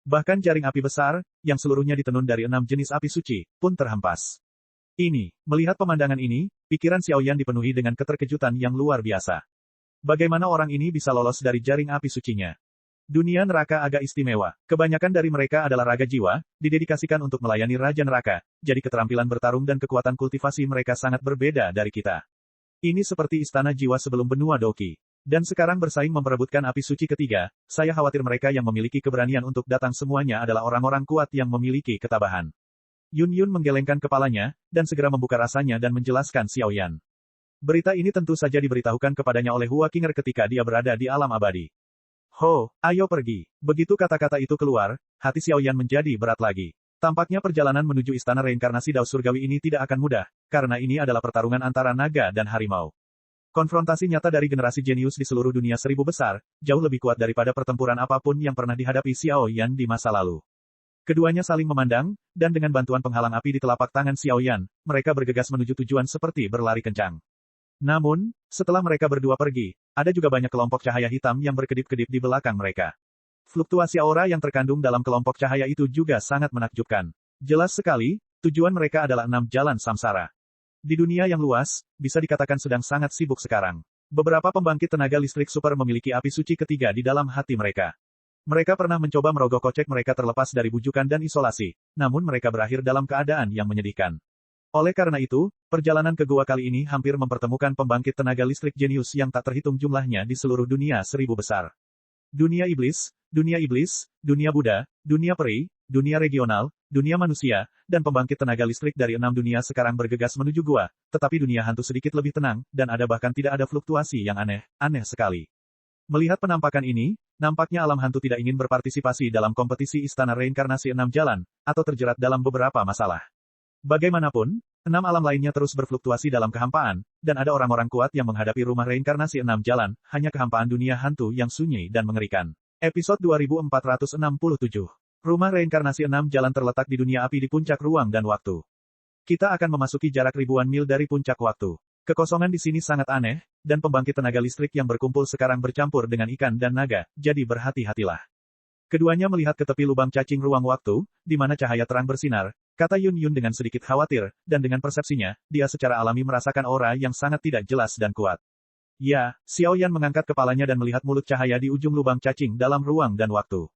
Bahkan jaring api besar, yang seluruhnya ditenun dari 6 jenis api suci, pun terhempas. Melihat pemandangan ini, pikiran Xiao Yan dipenuhi dengan keterkejutan yang luar biasa. Bagaimana orang ini bisa lolos dari jaring api sucinya? Dunia neraka agak istimewa. Kebanyakan dari mereka adalah raga jiwa, didedikasikan untuk melayani Raja Neraka, jadi keterampilan bertarung dan kekuatan kultivasi mereka sangat berbeda dari kita. Ini seperti istana jiwa sebelum benua Doki. Dan sekarang bersaing memperebutkan api suci ketiga, saya khawatir mereka yang memiliki keberanian untuk datang semuanya adalah orang-orang kuat yang memiliki ketabahan. Yun Yun menggelengkan kepalanya, dan segera membuka rasanya dan menjelaskan Xiaoyan. Berita ini tentu saja diberitahukan kepadanya oleh Hua Qinger ketika dia berada di alam abadi. Ho, ayo pergi. Begitu kata-kata itu keluar, hati Xiaoyan menjadi berat lagi. Tampaknya perjalanan menuju istana reinkarnasi Dao Surgawi ini tidak akan mudah, karena ini adalah pertarungan antara naga dan harimau. Konfrontasi nyata dari generasi jenius di seluruh dunia 1000 besar, jauh lebih kuat daripada pertempuran apapun yang pernah dihadapi Xiaoyan di masa lalu. Keduanya saling memandang, dan dengan bantuan penghalang api di telapak tangan Xiaoyan, mereka bergegas menuju tujuan seperti berlari kencang. Namun, setelah mereka berdua pergi, ada juga banyak kelompok cahaya hitam yang berkedip-kedip di belakang mereka. Fluktuasi aura yang terkandung dalam kelompok cahaya itu juga sangat menakjubkan. Jelas sekali, tujuan mereka adalah 6 jalan samsara. Di dunia yang luas, bisa dikatakan sedang sangat sibuk sekarang. Beberapa pembangkit tenaga listrik super memiliki api suci ketiga di dalam hati mereka. Mereka pernah mencoba merogoh kocek mereka terlepas dari bujukan dan isolasi, namun mereka berakhir dalam keadaan yang menyedihkan. Oleh karena itu, perjalanan ke gua kali ini hampir mempertemukan pembangkit tenaga listrik jenius yang tak terhitung jumlahnya di seluruh dunia 1000 besar. Dunia iblis, dunia Buddha, dunia peri, dunia regional, dunia manusia, dan pembangkit tenaga listrik dari 6 dunia sekarang bergegas menuju gua, tetapi dunia hantu sedikit lebih tenang, dan ada bahkan tidak ada fluktuasi yang aneh sekali. Melihat penampakan ini, nampaknya alam hantu tidak ingin berpartisipasi dalam kompetisi istana reinkarnasi 6 jalan, atau terjerat dalam beberapa masalah. Bagaimanapun, 6 alam lainnya terus berfluktuasi dalam kehampaan, dan ada orang-orang kuat yang menghadapi rumah reinkarnasi 6 jalan, hanya kehampaan dunia hantu yang sunyi dan mengerikan. Episode 2467. Rumah reinkarnasi 6 jalan terletak di dunia api di puncak ruang dan waktu. Kita akan memasuki jarak ribuan mil dari puncak waktu. Kekosongan di sini sangat aneh, dan pembangkit tenaga listrik yang berkumpul sekarang bercampur dengan ikan dan naga, jadi berhati-hatilah. Keduanya melihat ke tepi lubang cacing ruang waktu, di mana cahaya terang bersinar, kata Yun Yun dengan sedikit khawatir, dan dengan persepsinya, dia secara alami merasakan aura yang sangat tidak jelas dan kuat. Ya, Xiaoyan mengangkat kepalanya dan melihat mulut cahaya di ujung lubang cacing dalam ruang dan waktu.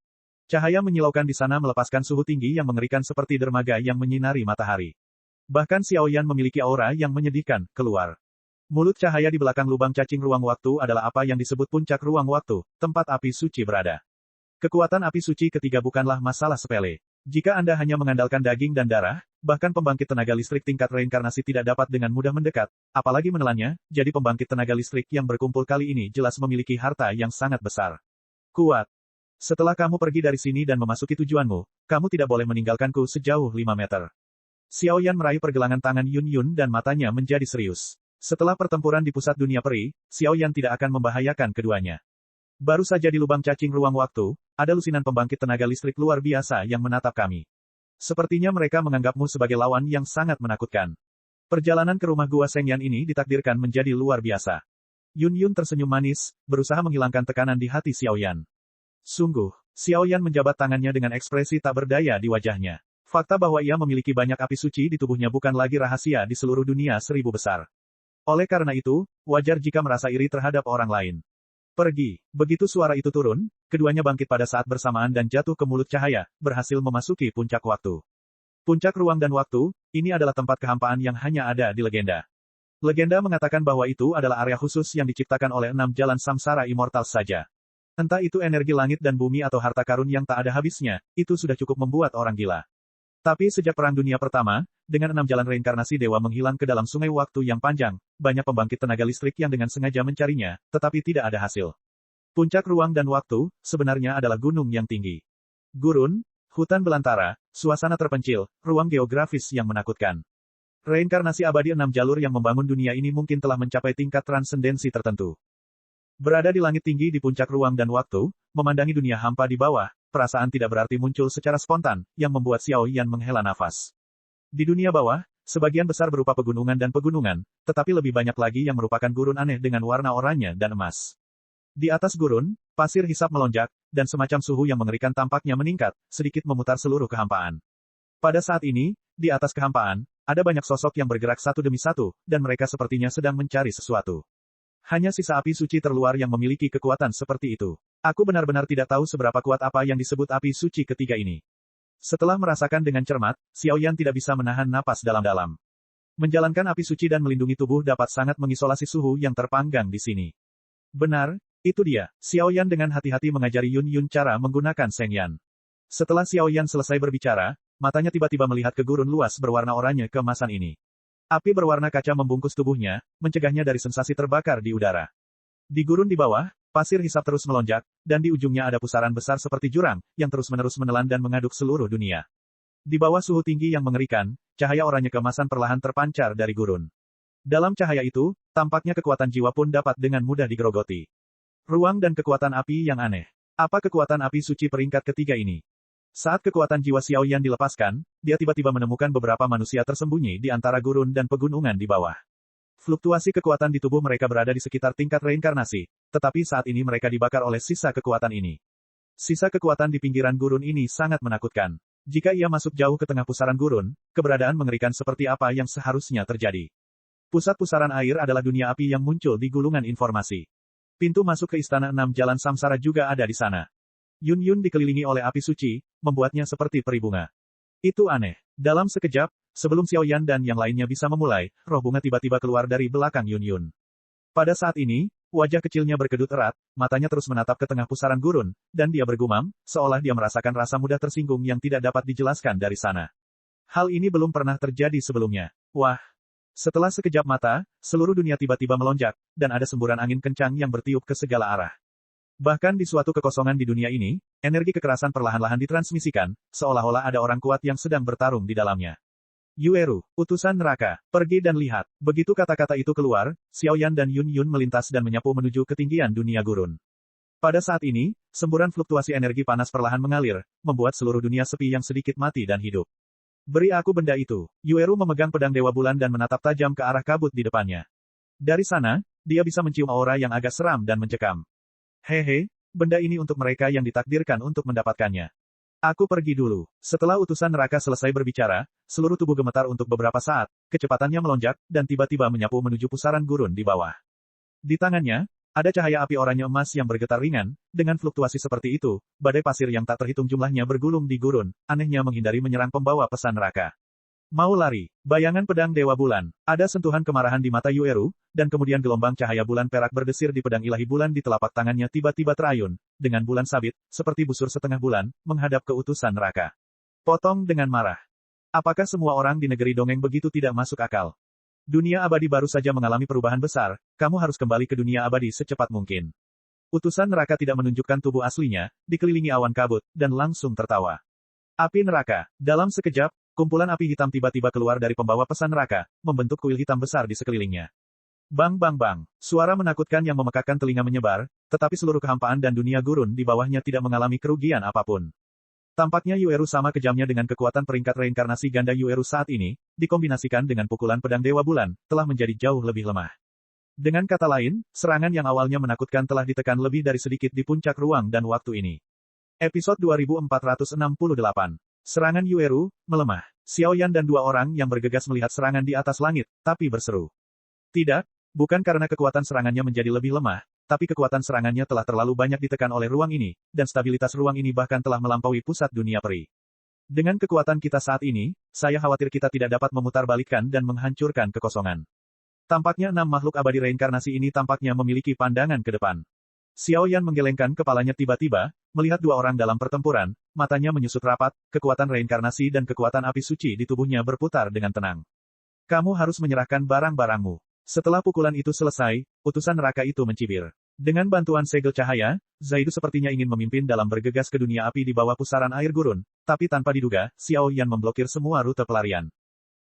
Cahaya menyilaukan di sana melepaskan suhu tinggi yang mengerikan seperti dermaga yang menyinari matahari. Bahkan Xiaoyan memiliki aura yang menyedihkan, keluar. Mulut cahaya di belakang lubang cacing ruang waktu adalah apa yang disebut puncak ruang waktu, tempat api suci berada. Kekuatan api suci ketiga bukanlah masalah sepele. Jika Anda hanya mengandalkan daging dan darah, bahkan pembangkit tenaga listrik tingkat reinkarnasi tidak dapat dengan mudah mendekat, apalagi menelannya, jadi pembangkit tenaga listrik yang berkumpul kali ini jelas memiliki harta yang sangat besar. Kuat. Setelah kamu pergi dari sini dan memasuki tujuanmu, kamu tidak boleh meninggalkanku sejauh 5 meter. Xiaoyan meraih pergelangan tangan Yun Yun dan matanya menjadi serius. Setelah pertempuran di pusat dunia peri, Xiaoyan tidak akan membahayakan keduanya. Baru saja di lubang cacing ruang waktu, ada lusinan pembangkit tenaga listrik luar biasa yang menatap kami. Sepertinya mereka menganggapmu sebagai lawan yang sangat menakutkan. Perjalanan ke rumah gua Sengyan ini ditakdirkan menjadi luar biasa. Yun Yun tersenyum manis, berusaha menghilangkan tekanan di hati Xiaoyan. Sungguh, Xiaoyan menjabat tangannya dengan ekspresi tak berdaya di wajahnya. Fakta bahwa ia memiliki banyak api suci di tubuhnya bukan lagi rahasia di seluruh dunia 1000 besar. Oleh karena itu, wajar jika merasa iri terhadap orang lain. Pergi. Begitu suara itu turun, keduanya bangkit pada saat bersamaan dan jatuh ke mulut cahaya, berhasil memasuki puncak waktu. Puncak ruang dan waktu, ini adalah tempat kehampaan yang hanya ada di legenda. Legenda mengatakan bahwa itu adalah area khusus yang diciptakan oleh 6 jalan samsara immortal saja. Entah itu energi langit dan bumi atau harta karun yang tak ada habisnya, itu sudah cukup membuat orang gila. Tapi sejak Perang Dunia Pertama, dengan 6 jalan reinkarnasi dewa menghilang ke dalam sungai waktu yang panjang, banyak pembangkit tenaga listrik yang dengan sengaja mencarinya, tetapi tidak ada hasil. Puncak ruang dan waktu, sebenarnya adalah gunung yang tinggi. Gurun, hutan belantara, suasana terpencil, ruang geografis yang menakutkan. Reinkarnasi abadi 6 jalur yang membangun dunia ini mungkin telah mencapai tingkat transendensi tertentu. Berada di langit tinggi di puncak ruang dan waktu, memandangi dunia hampa di bawah, perasaan tidak berarti muncul secara spontan, yang membuat Xiaoyan menghela nafas. Di dunia bawah, sebagian besar berupa pegunungan dan pegunungan, tetapi lebih banyak lagi yang merupakan gurun aneh dengan warna oranye dan emas. Di atas gurun, pasir hisap melonjak, dan semacam suhu yang mengerikan tampaknya meningkat, sedikit memutar seluruh kehampaan. Pada saat ini, di atas kehampaan, ada banyak sosok yang bergerak satu demi satu, dan mereka sepertinya sedang mencari sesuatu. Hanya sisa api suci terluar yang memiliki kekuatan seperti itu. Aku benar-benar tidak tahu seberapa kuat apa yang disebut api suci ketiga ini. Setelah merasakan dengan cermat, Xiaoyan tidak bisa menahan napas dalam-dalam. Menjalankan api suci dan melindungi tubuh dapat sangat mengisolasi suhu yang terpanggang di sini. Benar, itu dia. Xiaoyan dengan hati-hati mengajari Yun Yun cara menggunakan Shengyan. Setelah Xiaoyan selesai berbicara, matanya tiba-tiba melihat ke gurun luas berwarna oranye keemasan ini. Api berwarna kaca membungkus tubuhnya, mencegahnya dari sensasi terbakar di udara. Di gurun di bawah, pasir hisap terus melonjak, dan di ujungnya ada pusaran besar seperti jurang, yang terus-menerus menelan dan mengaduk seluruh dunia. Di bawah suhu tinggi yang mengerikan, cahaya oranye keemasan perlahan terpancar dari gurun. Dalam cahaya itu, tampaknya kekuatan jiwa pun dapat dengan mudah digerogoti. Ruang dan kekuatan api yang aneh. Apa kekuatan api suci peringkat ketiga ini? Saat kekuatan jiwa Xiaoyan dilepaskan, dia tiba-tiba menemukan beberapa manusia tersembunyi di antara gurun dan pegunungan di bawah. Fluktuasi kekuatan di tubuh mereka berada di sekitar tingkat reinkarnasi, tetapi saat ini mereka dibakar oleh sisa kekuatan ini. Sisa kekuatan di pinggiran gurun ini sangat menakutkan. Jika ia masuk jauh ke tengah pusaran gurun, keberadaan mengerikan seperti apa yang seharusnya terjadi. Pusat pusaran air adalah dunia api yang muncul di gulungan informasi. Pintu masuk ke Istana Enam Jalan Samsara juga ada di sana. Yun Yun dikelilingi oleh api suci, membuatnya seperti peri bunga. Itu aneh. Dalam sekejap, sebelum Xiaoyan dan yang lainnya bisa memulai, roh bunga tiba-tiba keluar dari belakang Yun Yun. Pada saat ini, wajah kecilnya berkedut erat, matanya terus menatap ke tengah pusaran gurun, dan dia bergumam, seolah dia merasakan rasa mudah tersinggung yang tidak dapat dijelaskan dari sana. Hal ini belum pernah terjadi sebelumnya. Wah! Setelah sekejap mata, seluruh dunia tiba-tiba melonjak, dan ada semburan angin kencang yang bertiup ke segala arah. Bahkan di suatu kekosongan di dunia ini, energi kekerasan perlahan-lahan ditransmisikan, seolah-olah ada orang kuat yang sedang bertarung di dalamnya. Yueru, utusan neraka, pergi dan lihat. Begitu kata-kata itu keluar, Xiaoyan dan Yun Yun melintas dan menyapu menuju ketinggian dunia gurun. Pada saat ini, semburan fluktuasi energi panas perlahan mengalir, membuat seluruh dunia sepi yang sedikit mati dan hidup. Beri aku benda itu. Yueru memegang pedang Dewa Bulan dan menatap tajam ke arah kabut di depannya. Dari sana, dia bisa mencium aura yang agak seram dan mencekam. Hehe, benda ini untuk mereka yang ditakdirkan untuk mendapatkannya. Aku pergi dulu. Setelah utusan neraka selesai berbicara, seluruh tubuh gemetar untuk beberapa saat, kecepatannya melonjak, dan tiba-tiba menyapu menuju pusaran gurun di bawah. Di tangannya, ada cahaya api oranye emas yang bergetar ringan, dengan fluktuasi seperti itu, badai pasir yang tak terhitung jumlahnya bergulung di gurun, anehnya menghindari menyerang pembawa pesan neraka. Mau lari. Bayangan pedang Dewa Bulan. Ada sentuhan kemarahan di mata Yueru, dan kemudian gelombang cahaya bulan perak berdesir di pedang ilahi bulan di telapak tangannya tiba-tiba terayun, dengan bulan sabit, seperti busur setengah bulan, menghadap ke utusan neraka. Potong dengan marah. Apakah semua orang di negeri dongeng begitu tidak masuk akal? Dunia abadi baru saja mengalami perubahan besar, kamu harus kembali ke dunia abadi secepat mungkin. Utusan neraka tidak menunjukkan tubuh aslinya, dikelilingi awan kabut, dan langsung tertawa. Api neraka. Dalam sekejap, kumpulan api hitam tiba-tiba keluar dari pembawa pesan neraka, membentuk kuil hitam besar di sekelilingnya. Bang bang bang. Suara menakutkan yang memekakkan telinga menyebar, tetapi seluruh kehampaan dan dunia gurun di bawahnya tidak mengalami kerugian apapun. Tampaknya Yueru sama kejamnya dengan kekuatan peringkat reinkarnasi ganda Yueru saat ini, dikombinasikan dengan pukulan pedang Dewa Bulan, telah menjadi jauh lebih lemah. Dengan kata lain, serangan yang awalnya menakutkan telah ditekan lebih dari sedikit di puncak ruang dan waktu ini. Episode 2468. Serangan Yueru, melemah. Xiaoyan dan dua orang yang bergegas melihat serangan di atas langit, tapi berseru. Tidak, bukan karena kekuatan serangannya menjadi lebih lemah, tapi kekuatan serangannya telah terlalu banyak ditekan oleh ruang ini, dan stabilitas ruang ini bahkan telah melampaui pusat dunia peri. Dengan kekuatan kita saat ini, saya khawatir kita tidak dapat memutarbalikkan dan menghancurkan kekosongan. Tampaknya 6 makhluk abadi reinkarnasi ini tampaknya memiliki pandangan ke depan. Xiaoyan menggelengkan kepalanya tiba-tiba, melihat dua orang dalam pertempuran, matanya menyusut rapat, kekuatan reinkarnasi dan kekuatan api suci di tubuhnya berputar dengan tenang. Kamu harus menyerahkan barang-barangmu. Setelah pukulan itu selesai, utusan neraka itu mencibir. Dengan bantuan segel cahaya, Zaidu sepertinya ingin memimpin dalam bergegas ke dunia api di bawah pusaran air gurun, tapi tanpa diduga, Xiaoyan memblokir semua rute pelarian.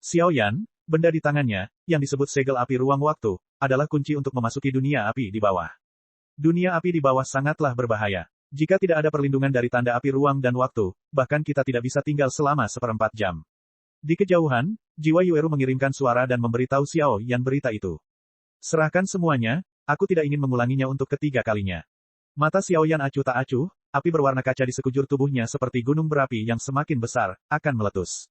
Xiaoyan, benda di tangannya, yang disebut segel api ruang waktu, adalah kunci untuk memasuki dunia api di bawah. Dunia api di bawah sangatlah berbahaya. Jika tidak ada perlindungan dari tanda api ruang dan waktu, bahkan kita tidak bisa tinggal selama 1/4 jam. Di kejauhan, jiwa Yueru mengirimkan suara dan memberitahu Xiaoyan berita itu. Serahkan semuanya, aku tidak ingin mengulanginya untuk ketiga kalinya. Mata Xiaoyan acuh tak acuh, api berwarna kaca di sekujur tubuhnya seperti gunung berapi yang semakin besar, akan meletus.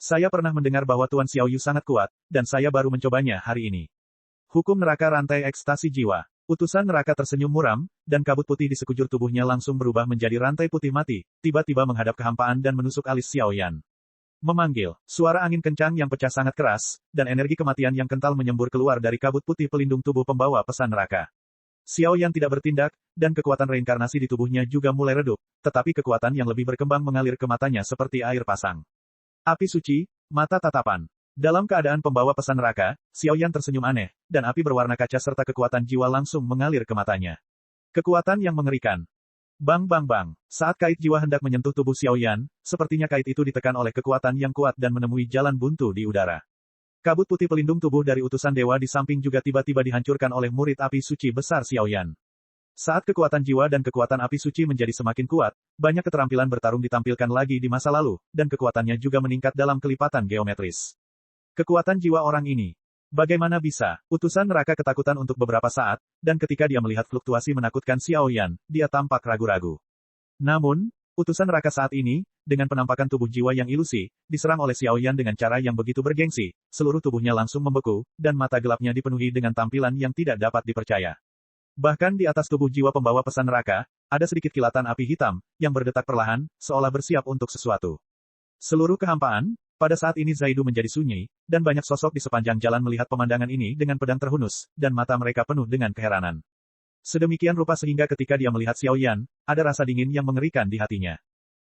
Saya pernah mendengar bahwa Tuan Xiaoyu sangat kuat, dan saya baru mencobanya hari ini. Hukum neraka rantai ekstasi jiwa. Utusan neraka tersenyum muram, dan kabut putih di sekujur tubuhnya langsung berubah menjadi rantai putih mati, tiba-tiba menghadap kehampaan dan menusuk alis Xiao Yan. Memanggil, suara angin kencang yang pecah sangat keras, dan energi kematian yang kental menyembur keluar dari kabut putih pelindung tubuh pembawa pesan neraka. Xiao Yan tidak bertindak, dan kekuatan reinkarnasi di tubuhnya juga mulai redup, tetapi kekuatan yang lebih berkembang mengalir ke matanya seperti air pasang. Api suci, mata tatapan. Dalam keadaan pembawa pesan neraka, Xiao Yan tersenyum aneh, dan api berwarna kaca serta kekuatan jiwa langsung mengalir ke matanya. Kekuatan yang mengerikan. Bang bang bang. Saat kait jiwa hendak menyentuh tubuh Xiao Yan, sepertinya kait itu ditekan oleh kekuatan yang kuat dan menemui jalan buntu di udara. Kabut putih pelindung tubuh dari utusan dewa di samping juga tiba-tiba dihancurkan oleh murid api suci besar Xiao Yan. Saat kekuatan jiwa dan kekuatan api suci menjadi semakin kuat, banyak keterampilan bertarung ditampilkan lagi di masa lalu, dan kekuatannya juga meningkat dalam kelipatan geometris. Kekuatan jiwa orang ini. Bagaimana bisa? Utusan neraka ketakutan untuk beberapa saat, dan ketika dia melihat fluktuasi menakutkan Xiao Yan, dia tampak ragu-ragu. Namun, utusan neraka saat ini, dengan penampakan tubuh jiwa yang ilusi, diserang oleh Xiao Yan dengan cara yang begitu bergengsi, seluruh tubuhnya langsung membeku, dan mata gelapnya dipenuhi dengan tampilan yang tidak dapat dipercaya. Bahkan di atas tubuh jiwa pembawa pesan neraka, ada sedikit kilatan api hitam, yang berdetak perlahan, seolah bersiap untuk sesuatu. Seluruh kehampaan. Pada saat ini Zaidu menjadi sunyi, dan banyak sosok di sepanjang jalan melihat pemandangan ini dengan pedang terhunus, dan mata mereka penuh dengan keheranan. Sedemikian rupa sehingga ketika dia melihat Xiao Yan, ada rasa dingin yang mengerikan di hatinya.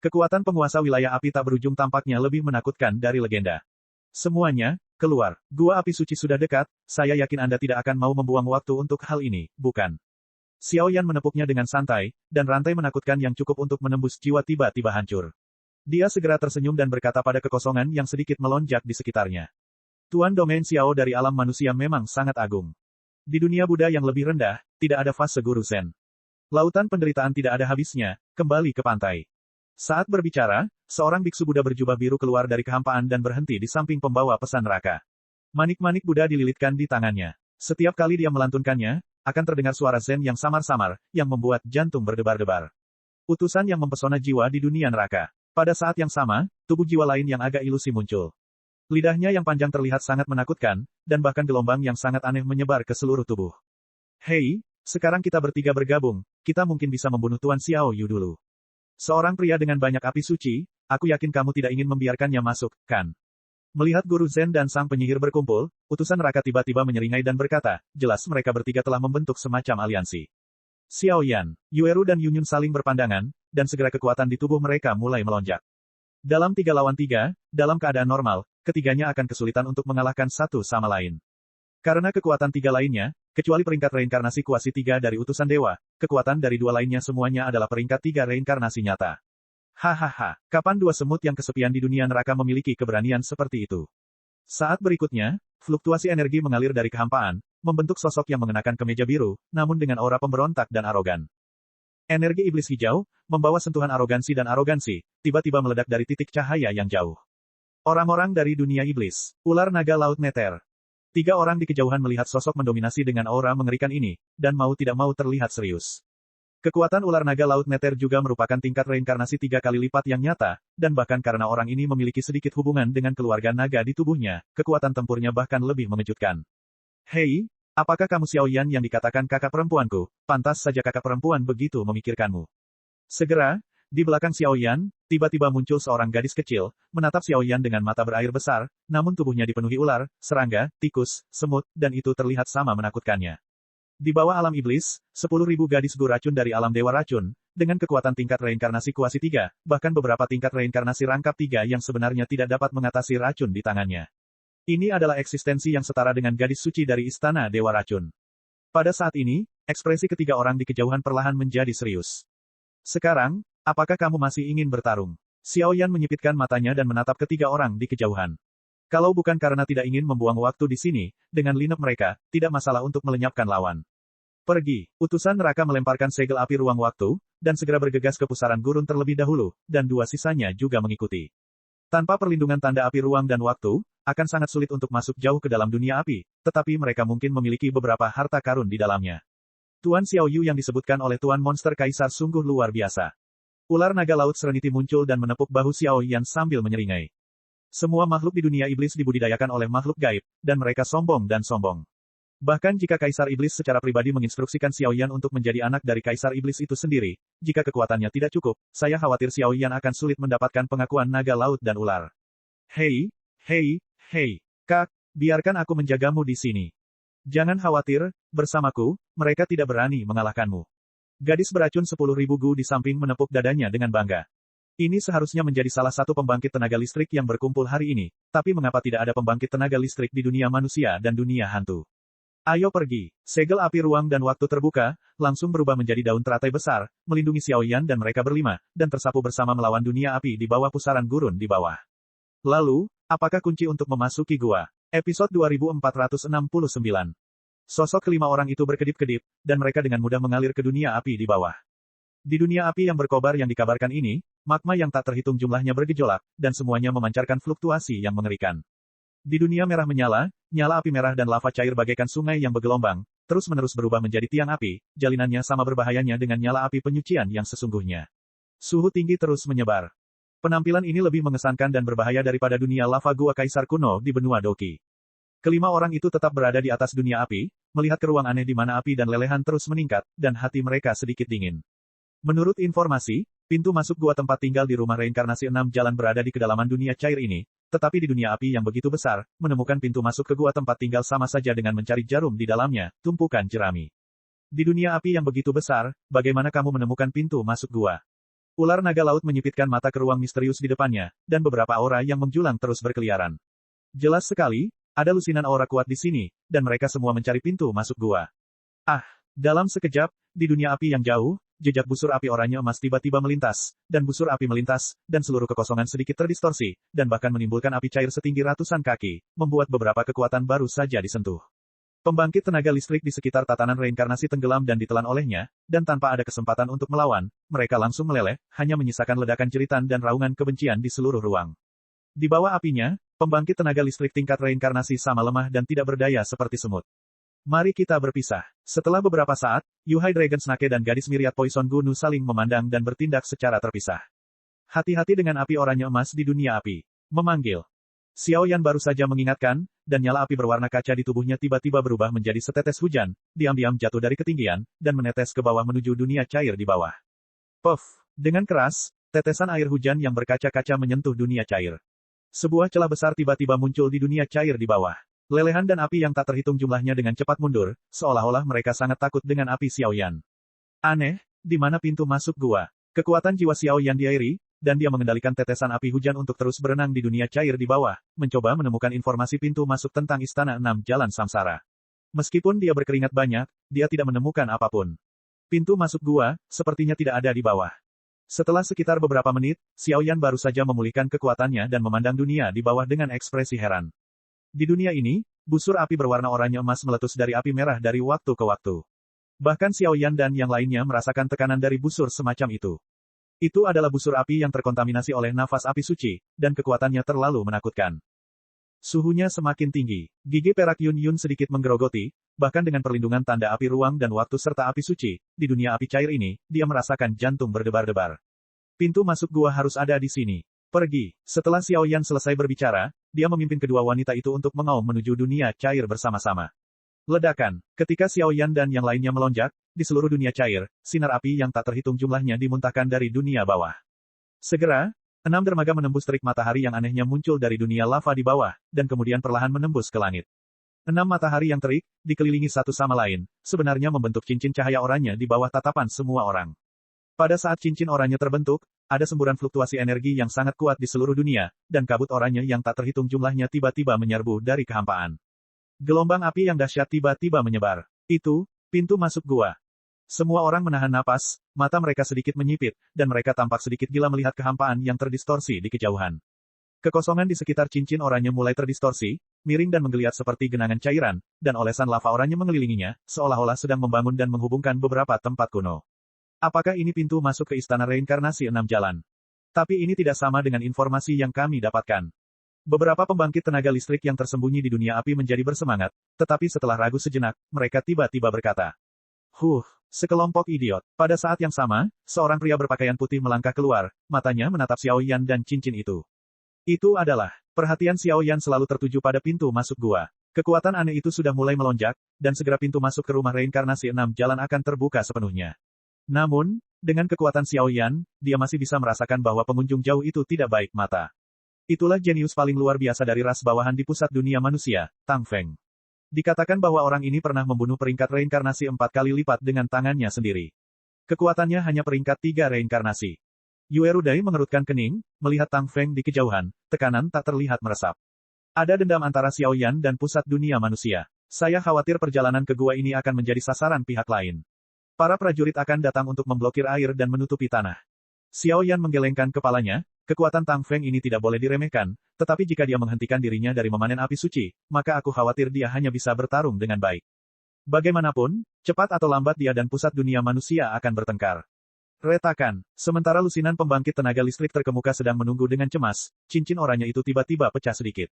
Kekuatan penguasa wilayah api tak berujung tampaknya lebih menakutkan dari legenda. Semuanya, keluar. Gua api suci sudah dekat, saya yakin Anda tidak akan mau membuang waktu untuk hal ini, bukan? Xiao Yan menepuknya dengan santai, dan rantai menakutkan yang cukup untuk menembus jiwa tiba-tiba hancur. Dia segera tersenyum dan berkata pada kekosongan yang sedikit melonjak di sekitarnya. Tuan Domain Xiao dari alam manusia memang sangat agung. Di dunia Buddha yang lebih rendah, tidak ada fase guru Zen. Lautan penderitaan tidak ada habisnya, kembali ke pantai. Saat berbicara, seorang biksu Buddha berjubah biru keluar dari kehampaan dan berhenti di samping pembawa pesan neraka. Manik-manik Buddha dililitkan di tangannya. Setiap kali dia melantunkannya, akan terdengar suara Zen yang samar-samar, yang membuat jantung berdebar-debar. Utusan yang mempesona jiwa di dunia neraka. Pada saat yang sama, tubuh jiwa lain yang agak ilusi muncul. Lidahnya yang panjang terlihat sangat menakutkan, dan bahkan gelombang yang sangat aneh menyebar ke seluruh tubuh. Hei, sekarang kita bertiga bergabung, kita mungkin bisa membunuh Tuan Xiao Yu dulu. Seorang pria dengan banyak api suci, aku yakin kamu tidak ingin membiarkannya masuk, kan? Melihat Guru Zen dan sang penyihir berkumpul, utusan neraka tiba-tiba menyeringai dan berkata, jelas mereka bertiga telah membentuk semacam aliansi. Xiao Yan, Yueru dan Yunyun saling berpandangan, dan segera kekuatan di tubuh mereka mulai melonjak. Dalam 3 lawan 3, dalam keadaan normal, ketiganya akan kesulitan untuk mengalahkan satu sama lain. Karena kekuatan 3 lainnya, kecuali peringkat reinkarnasi kuasi 3 dari utusan dewa, kekuatan dari 2 lainnya semuanya adalah peringkat 3 reinkarnasi nyata. Hahaha, kapan 2 semut yang kesepian di dunia neraka memiliki keberanian seperti itu? Saat berikutnya, fluktuasi energi mengalir dari kehampaan, membentuk sosok yang mengenakan kemeja biru, namun dengan aura pemberontak dan arogan. Energi iblis hijau, membawa sentuhan arogansi dan arogansi, tiba-tiba meledak dari titik cahaya yang jauh. Orang-orang dari dunia iblis, ular naga laut neter. 3 orang di kejauhan melihat sosok mendominasi dengan aura mengerikan ini, dan mau tidak mau terlihat serius. Kekuatan ular naga laut neter juga merupakan tingkat reinkarnasi 3 kali lipat yang nyata, dan bahkan karena orang ini memiliki sedikit hubungan dengan keluarga naga di tubuhnya, kekuatan tempurnya bahkan lebih mengejutkan. Hei, apakah kamu Xiao Yan yang dikatakan kakak perempuanku? Pantas saja kakak perempuan begitu memikirkanmu. Segera, di belakang Xiao Yan, tiba-tiba muncul seorang gadis kecil, menatap Xiao Yan dengan mata berair besar, namun tubuhnya dipenuhi ular, serangga, tikus, semut, dan itu terlihat sama menakutkannya. Di bawah alam iblis, 10.000 gadis guru racun dari alam dewa racun, dengan kekuatan tingkat reinkarnasi kuasi 3, bahkan beberapa tingkat reinkarnasi rangkap 3 yang sebenarnya tidak dapat mengatasi racun di tangannya. Ini adalah eksistensi yang setara dengan gadis suci dari istana dewa racun. Pada saat ini, ekspresi ketiga orang di kejauhan perlahan menjadi serius. Sekarang, apakah kamu masih ingin bertarung? Xiao Yan menyipitkan matanya dan menatap ketiga orang di kejauhan. Kalau bukan karena tidak ingin membuang waktu di sini, dengan linep mereka, tidak masalah untuk melenyapkan lawan. Pergi, utusan neraka melemparkan segel api ruang waktu, dan segera bergegas ke pusaran gurun terlebih dahulu, dan 2 sisanya juga mengikuti. Tanpa perlindungan tanda api ruang dan waktu, akan sangat sulit untuk masuk jauh ke dalam dunia api, tetapi mereka mungkin memiliki beberapa harta karun di dalamnya. Tuan Xiao Yu yang disebutkan oleh Tuan Monster Kaisar sungguh luar biasa. Ular naga laut Serenity muncul dan menepuk bahu Xiao Yan sambil menyeringai. Semua makhluk di dunia iblis dibudidayakan oleh makhluk gaib, dan mereka sombong dan sombong. Bahkan jika Kaisar Iblis secara pribadi menginstruksikan Xiao Yan untuk menjadi anak dari Kaisar Iblis itu sendiri, jika kekuatannya tidak cukup, saya khawatir Xiao Yan akan sulit mendapatkan pengakuan naga laut dan ular. Hei, hei, hei, Kak, biarkan aku menjagamu di sini. Jangan khawatir, bersamaku, mereka tidak berani mengalahkanmu. Gadis beracun 10.000 gu di samping menepuk dadanya dengan bangga. Ini seharusnya menjadi salah satu pembangkit tenaga listrik yang berkumpul hari ini, tapi mengapa tidak ada pembangkit tenaga listrik di dunia manusia dan dunia hantu? Ayo pergi. Segel api ruang dan waktu terbuka, langsung berubah menjadi daun teratai besar, melindungi Xiao Yan dan mereka berlima, dan tersapu bersama melawan dunia api di bawah pusaran gurun di bawah. Lalu, apakah kunci untuk memasuki gua? Episode 2469. Sosok kelima orang itu berkedip-kedip, dan mereka dengan mudah mengalir ke dunia api di bawah. Di dunia api yang berkobar yang dikabarkan ini, magma yang tak terhitung jumlahnya bergejolak, dan semuanya memancarkan fluktuasi yang mengerikan. Di dunia merah menyala, nyala api merah dan lava cair bagaikan sungai yang bergelombang, terus-menerus berubah menjadi tiang api, jalinannya sama berbahayanya dengan nyala api penyucian yang sesungguhnya. Suhu tinggi terus menyebar. Penampilan ini lebih mengesankan dan berbahaya daripada dunia lava gua kaisar kuno di benua Doki. Kelima orang itu tetap berada di atas dunia api, melihat ke ruang aneh di mana api dan lelehan terus meningkat, dan hati mereka sedikit dingin. Menurut informasi, pintu masuk gua tempat tinggal di rumah reinkarnasi 6 jalan berada di kedalaman dunia cair ini, tetapi di dunia api yang begitu besar, menemukan pintu masuk ke gua tempat tinggal sama saja dengan mencari jarum di dalamnya, tumpukan jerami. Di dunia api yang begitu besar, bagaimana kamu menemukan pintu masuk gua? Ular naga laut menyipitkan mata ke ruang misterius di depannya, dan beberapa aura yang menjulang terus berkeliaran. Jelas sekali, ada lusinan aura kuat di sini, dan mereka semua mencari pintu masuk gua. Ah, dalam sekejap, di dunia api yang jauh, jejak busur api oranye emas tiba-tiba melintas, dan busur api melintas, dan seluruh kekosongan sedikit terdistorsi, dan bahkan menimbulkan api cair setinggi ratusan kaki, membuat beberapa kekuatan baru saja disentuh. Pembangkit tenaga listrik di sekitar tatanan reinkarnasi tenggelam dan ditelan olehnya, dan tanpa ada kesempatan untuk melawan, mereka langsung meleleh, hanya menyisakan ledakan jeritan dan raungan kebencian di seluruh ruang. Di bawah apinya, pembangkit tenaga listrik tingkat reinkarnasi sama lemah dan tidak berdaya seperti semut. Mari kita berpisah. Setelah beberapa saat, Yuhai Dragon Snake dan gadis Myriad Poison Gunu saling memandang dan bertindak secara terpisah. Hati-hati dengan api oranye emas di dunia api. Memanggil. Xiao Yan baru saja mengingatkan, dan nyala api berwarna kaca di tubuhnya tiba-tiba berubah menjadi setetes hujan, diam-diam jatuh dari ketinggian, dan menetes ke bawah menuju dunia cair di bawah. Puff! Dengan keras, tetesan air hujan yang berkaca-kaca menyentuh dunia cair. Sebuah celah besar tiba-tiba muncul di dunia cair di bawah. Lelehan dan api yang tak terhitung jumlahnya dengan cepat mundur, seolah-olah mereka sangat takut dengan api Xiao Yan. Aneh, di mana pintu masuk gua? Kekuatan jiwa Xiao Yan diairi, dan dia mengendalikan tetesan api hujan untuk terus berenang di dunia cair di bawah, mencoba menemukan informasi pintu masuk tentang Istana 6 Jalan Samsara. Meskipun dia berkeringat banyak, dia tidak menemukan apapun. Pintu masuk gua, sepertinya tidak ada di bawah. Setelah sekitar beberapa menit, Xiao Yan baru saja memulihkan kekuatannya dan memandang dunia di bawah dengan ekspresi heran. Di dunia ini, busur api berwarna oranye emas meletus dari api merah dari waktu ke waktu. Bahkan Xiao Yan dan yang lainnya merasakan tekanan dari busur semacam itu. Itu adalah busur api yang terkontaminasi oleh nafas api suci, dan kekuatannya terlalu menakutkan. Suhunya semakin tinggi. Gigi perak Yun Yun sedikit menggerogoti, bahkan dengan perlindungan tanda api ruang dan waktu serta api suci, di dunia api cair ini, dia merasakan jantung berdebar-debar. Pintu masuk gua harus ada di sini. Pergi. Setelah Xiao Yan selesai berbicara, dia memimpin kedua wanita itu untuk mengaum menuju dunia cair bersama-sama. Ledakan. Ketika Xiao Yan dan yang lainnya melonjak, di seluruh dunia cair, sinar api yang tak terhitung jumlahnya dimuntahkan dari dunia bawah. Segera, 6 dermaga menembus terik matahari yang anehnya muncul dari dunia lava di bawah, dan kemudian perlahan menembus ke langit. 6 matahari yang terik, dikelilingi satu sama lain, sebenarnya membentuk cincin cahaya oranye di bawah tatapan semua orang. Pada saat cincin oranye terbentuk, ada semburan fluktuasi energi yang sangat kuat di seluruh dunia, dan kabut oranye yang tak terhitung jumlahnya tiba-tiba menyerbu dari kehampaan. Gelombang api yang dahsyat tiba-tiba menyebar. Itu, pintu masuk gua. Semua orang menahan napas, mata mereka sedikit menyipit, dan mereka tampak sedikit gila melihat kehampaan yang terdistorsi di kejauhan. Kekosongan di sekitar cincin oranye mulai terdistorsi, miring dan menggeliat seperti genangan cairan, dan olesan lava oranye mengelilinginya, seolah-olah sedang membangun dan menghubungkan beberapa tempat kuno. Apakah ini pintu masuk ke Istana Reinkarnasi 6 Jalan? Tapi ini tidak sama dengan informasi yang kami dapatkan. Beberapa pembangkit tenaga listrik yang tersembunyi di dunia api menjadi bersemangat, tetapi setelah ragu sejenak, mereka tiba-tiba berkata, sekelompok idiot. Pada saat yang sama, seorang pria berpakaian putih melangkah keluar, matanya menatap Xiao Yan dan cincin itu. Itu adalah, perhatian Xiao Yan selalu tertuju pada pintu masuk gua. Kekuatan aneh itu sudah mulai melonjak, dan segera pintu masuk ke rumah reinkarnasi 6 jalan akan terbuka sepenuhnya. Namun, dengan kekuatan Xiao Yan, dia masih bisa merasakan bahwa pengunjung jauh itu tidak baik mata. Itulah jenius paling luar biasa dari ras bawahan di pusat dunia manusia, Tang Feng. Dikatakan bahwa orang ini pernah membunuh peringkat reinkarnasi 4 kali lipat dengan tangannya sendiri. Kekuatannya hanya peringkat 3 reinkarnasi. Yue Rudai mengerutkan kening, melihat Tang Feng di kejauhan, tekanan tak terlihat meresap. Ada dendam antara Xiao Yan dan pusat dunia manusia. Saya khawatir perjalanan ke gua ini akan menjadi sasaran pihak lain. Para prajurit akan datang untuk memblokir air dan menutupi tanah. Xiao Yan menggelengkan kepalanya, kekuatan Tang Feng ini tidak boleh diremehkan, tetapi jika dia menghentikan dirinya dari memanen api suci, maka aku khawatir dia hanya bisa bertarung dengan baik. Bagaimanapun, cepat atau lambat dia dan pusat dunia manusia akan bertengkar. Retakan. Sementara lusinan pembangkit tenaga listrik terkemuka sedang menunggu dengan cemas, cincin oranye itu tiba-tiba pecah sedikit.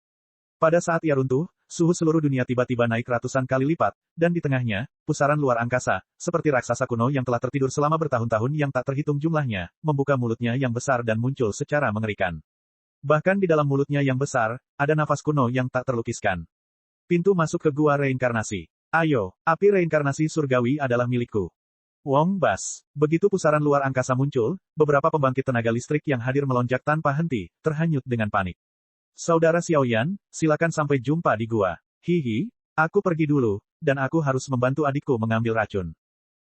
Pada saat ia runtuh, suhu seluruh dunia tiba-tiba naik ratusan kali lipat, dan di tengahnya, pusaran luar angkasa, seperti raksasa kuno yang telah tertidur selama bertahun-tahun yang tak terhitung jumlahnya, membuka mulutnya yang besar dan muncul secara mengerikan. Bahkan di dalam mulutnya yang besar, ada nafas kuno yang tak terlukiskan. Pintu masuk ke gua reinkarnasi. Ayo, api reinkarnasi surgawi adalah milikku. Wong Bas. Begitu pusaran luar angkasa muncul, beberapa pembangkit tenaga listrik yang hadir melonjak tanpa henti, terhanyut dengan panik. Saudara Xiao Yan, silakan sampai jumpa di gua. Hihi, aku pergi dulu, dan aku harus membantu adikku mengambil racun.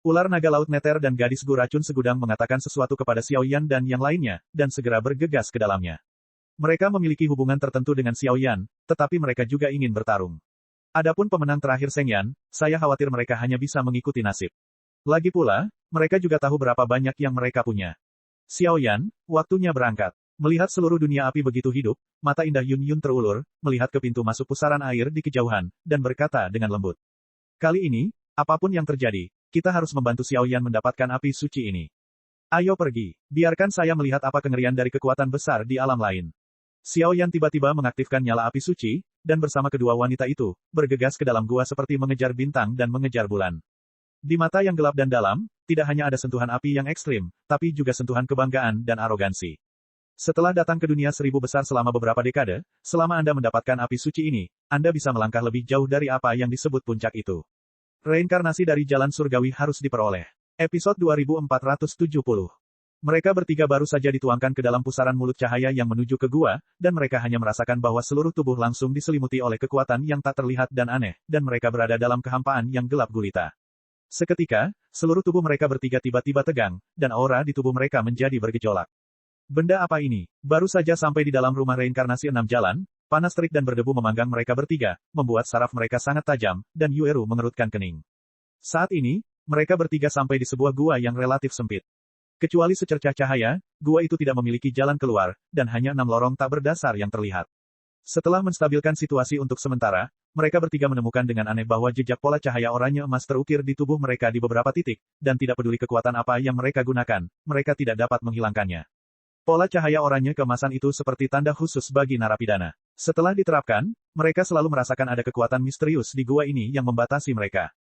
Ular naga laut neter dan gadis gu racun segudang mengatakan sesuatu kepada Xiao Yan dan yang lainnya, dan segera bergegas ke dalamnya. Mereka memiliki hubungan tertentu dengan Xiao Yan, tetapi mereka juga ingin bertarung. Adapun pemenang terakhir Seng Yan, saya khawatir mereka hanya bisa mengikuti nasib. Lagi pula, mereka juga tahu berapa banyak yang mereka punya. Xiao Yan, waktunya berangkat. Melihat seluruh dunia api begitu hidup, mata indah Yun Yun terulur, melihat ke pintu masuk pusaran air di kejauhan, dan berkata dengan lembut. Kali ini, apapun yang terjadi, kita harus membantu Xiao Yan mendapatkan api suci ini. Ayo pergi, biarkan saya melihat apa kengerian dari kekuatan besar di alam lain. Xiao Yan tiba-tiba mengaktifkan nyala api suci, dan bersama kedua wanita itu, bergegas ke dalam gua seperti mengejar bintang dan mengejar bulan. Di mata yang gelap dan dalam, tidak hanya ada sentuhan api yang ekstrim, tapi juga sentuhan kebanggaan dan arogansi. Setelah datang ke dunia 1000 besar selama beberapa dekade, selama Anda mendapatkan api suci ini, Anda bisa melangkah lebih jauh dari apa yang disebut puncak itu. Reinkarnasi dari jalan surgawi harus diperoleh. Episode 2470. Mereka bertiga baru saja dituangkan ke dalam pusaran mulut cahaya yang menuju ke gua, dan mereka hanya merasakan bahwa seluruh tubuh langsung diselimuti oleh kekuatan yang tak terlihat dan aneh, dan mereka berada dalam kehampaan yang gelap gulita. Seketika, seluruh tubuh mereka bertiga tiba-tiba tegang, dan aura di tubuh mereka menjadi bergejolak. Benda apa ini? Baru saja sampai di dalam rumah reinkarnasi 6 jalan, panas terik dan berdebu memanggang mereka bertiga, membuat saraf mereka sangat tajam, dan Yueru mengerutkan kening. Saat ini, mereka bertiga sampai di sebuah gua yang relatif sempit. Kecuali secercah cahaya, gua itu tidak memiliki jalan keluar, dan hanya 6 lorong tak berdasar yang terlihat. Setelah menstabilkan situasi untuk sementara, mereka bertiga menemukan dengan aneh bahwa jejak pola cahaya oranye emas terukir di tubuh mereka di beberapa titik, dan tidak peduli kekuatan apa yang mereka gunakan, mereka tidak dapat menghilangkannya. Pola cahaya oranye keemasan itu seperti tanda khusus bagi narapidana. Setelah diterapkan, mereka selalu merasakan ada kekuatan misterius di gua ini yang membatasi mereka.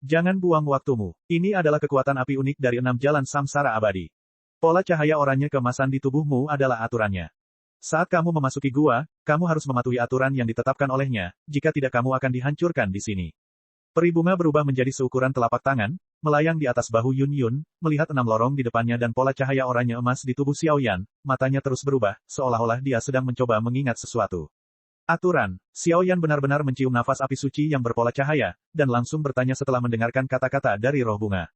Jangan buang waktumu. Ini adalah kekuatan api unik dari 6 jalan samsara abadi. Pola cahaya oranye keemasan di tubuhmu adalah aturannya. Saat kamu memasuki gua, kamu harus mematuhi aturan yang ditetapkan olehnya, jika tidak kamu akan dihancurkan di sini. Peri bunga berubah menjadi seukuran telapak tangan, melayang di atas bahu Yun Yun, melihat 6 lorong di depannya dan pola cahaya oranye emas di tubuh Xiao Yan, matanya terus berubah, seolah-olah dia sedang mencoba mengingat sesuatu. Aturan. Xiao Yan benar-benar mencium nafas api suci yang berpola cahaya, dan langsung bertanya setelah mendengarkan kata-kata dari roh bunga.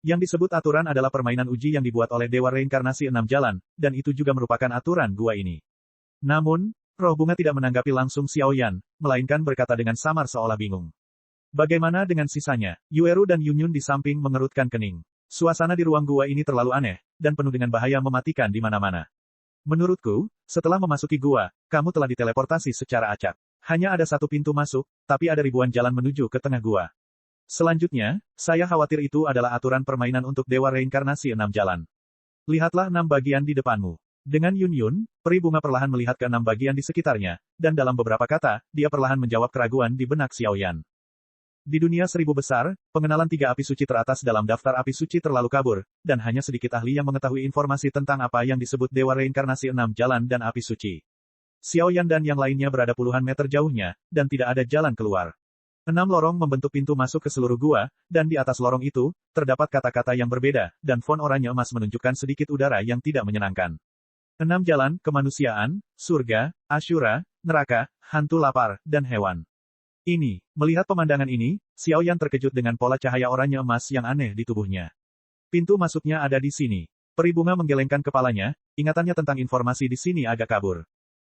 Yang disebut aturan adalah permainan uji yang dibuat oleh Dewa Reinkarnasi 6 jalan, dan itu juga merupakan aturan gua ini. Namun, roh bunga tidak menanggapi langsung Xiao Yan, melainkan berkata dengan samar seolah bingung. Bagaimana dengan sisanya? Yueru dan Yun Yun di samping mengerutkan kening. Suasana di ruang gua ini terlalu aneh, dan penuh dengan bahaya mematikan di mana-mana. Menurutku, setelah memasuki gua, kamu telah diteleportasi secara acak. Hanya ada satu pintu masuk, tapi ada ribuan jalan menuju ke tengah gua. Selanjutnya, saya khawatir itu adalah aturan permainan untuk Dewa Reinkarnasi 6 jalan. Lihatlah 6 bagian di depanmu. Dengan Yun Yun, peri bunga perlahan melihat ke 6 bagian di sekitarnya, dan dalam beberapa kata, dia perlahan menjawab keraguan di benak Xiao Yan. Di dunia 1000 besar, pengenalan 3 api suci teratas dalam daftar api suci terlalu kabur, dan hanya sedikit ahli yang mengetahui informasi tentang apa yang disebut Dewa Reinkarnasi 6 jalan dan api suci. Xiao Yan dan yang lainnya berada puluhan meter jauhnya, dan tidak ada jalan keluar. 6 lorong membentuk pintu masuk ke seluruh gua, dan di atas lorong itu, terdapat kata-kata yang berbeda, dan font oranye emas menunjukkan sedikit udara yang tidak menyenangkan. 6 jalan, kemanusiaan, surga, Asyura, neraka, hantu lapar, dan hewan. Melihat pemandangan ini, Xiao Yan terkejut dengan pola cahaya oranye emas yang aneh di tubuhnya. Pintu masuknya ada di sini. Peri bunga menggelengkan kepalanya, ingatannya tentang informasi di sini agak kabur.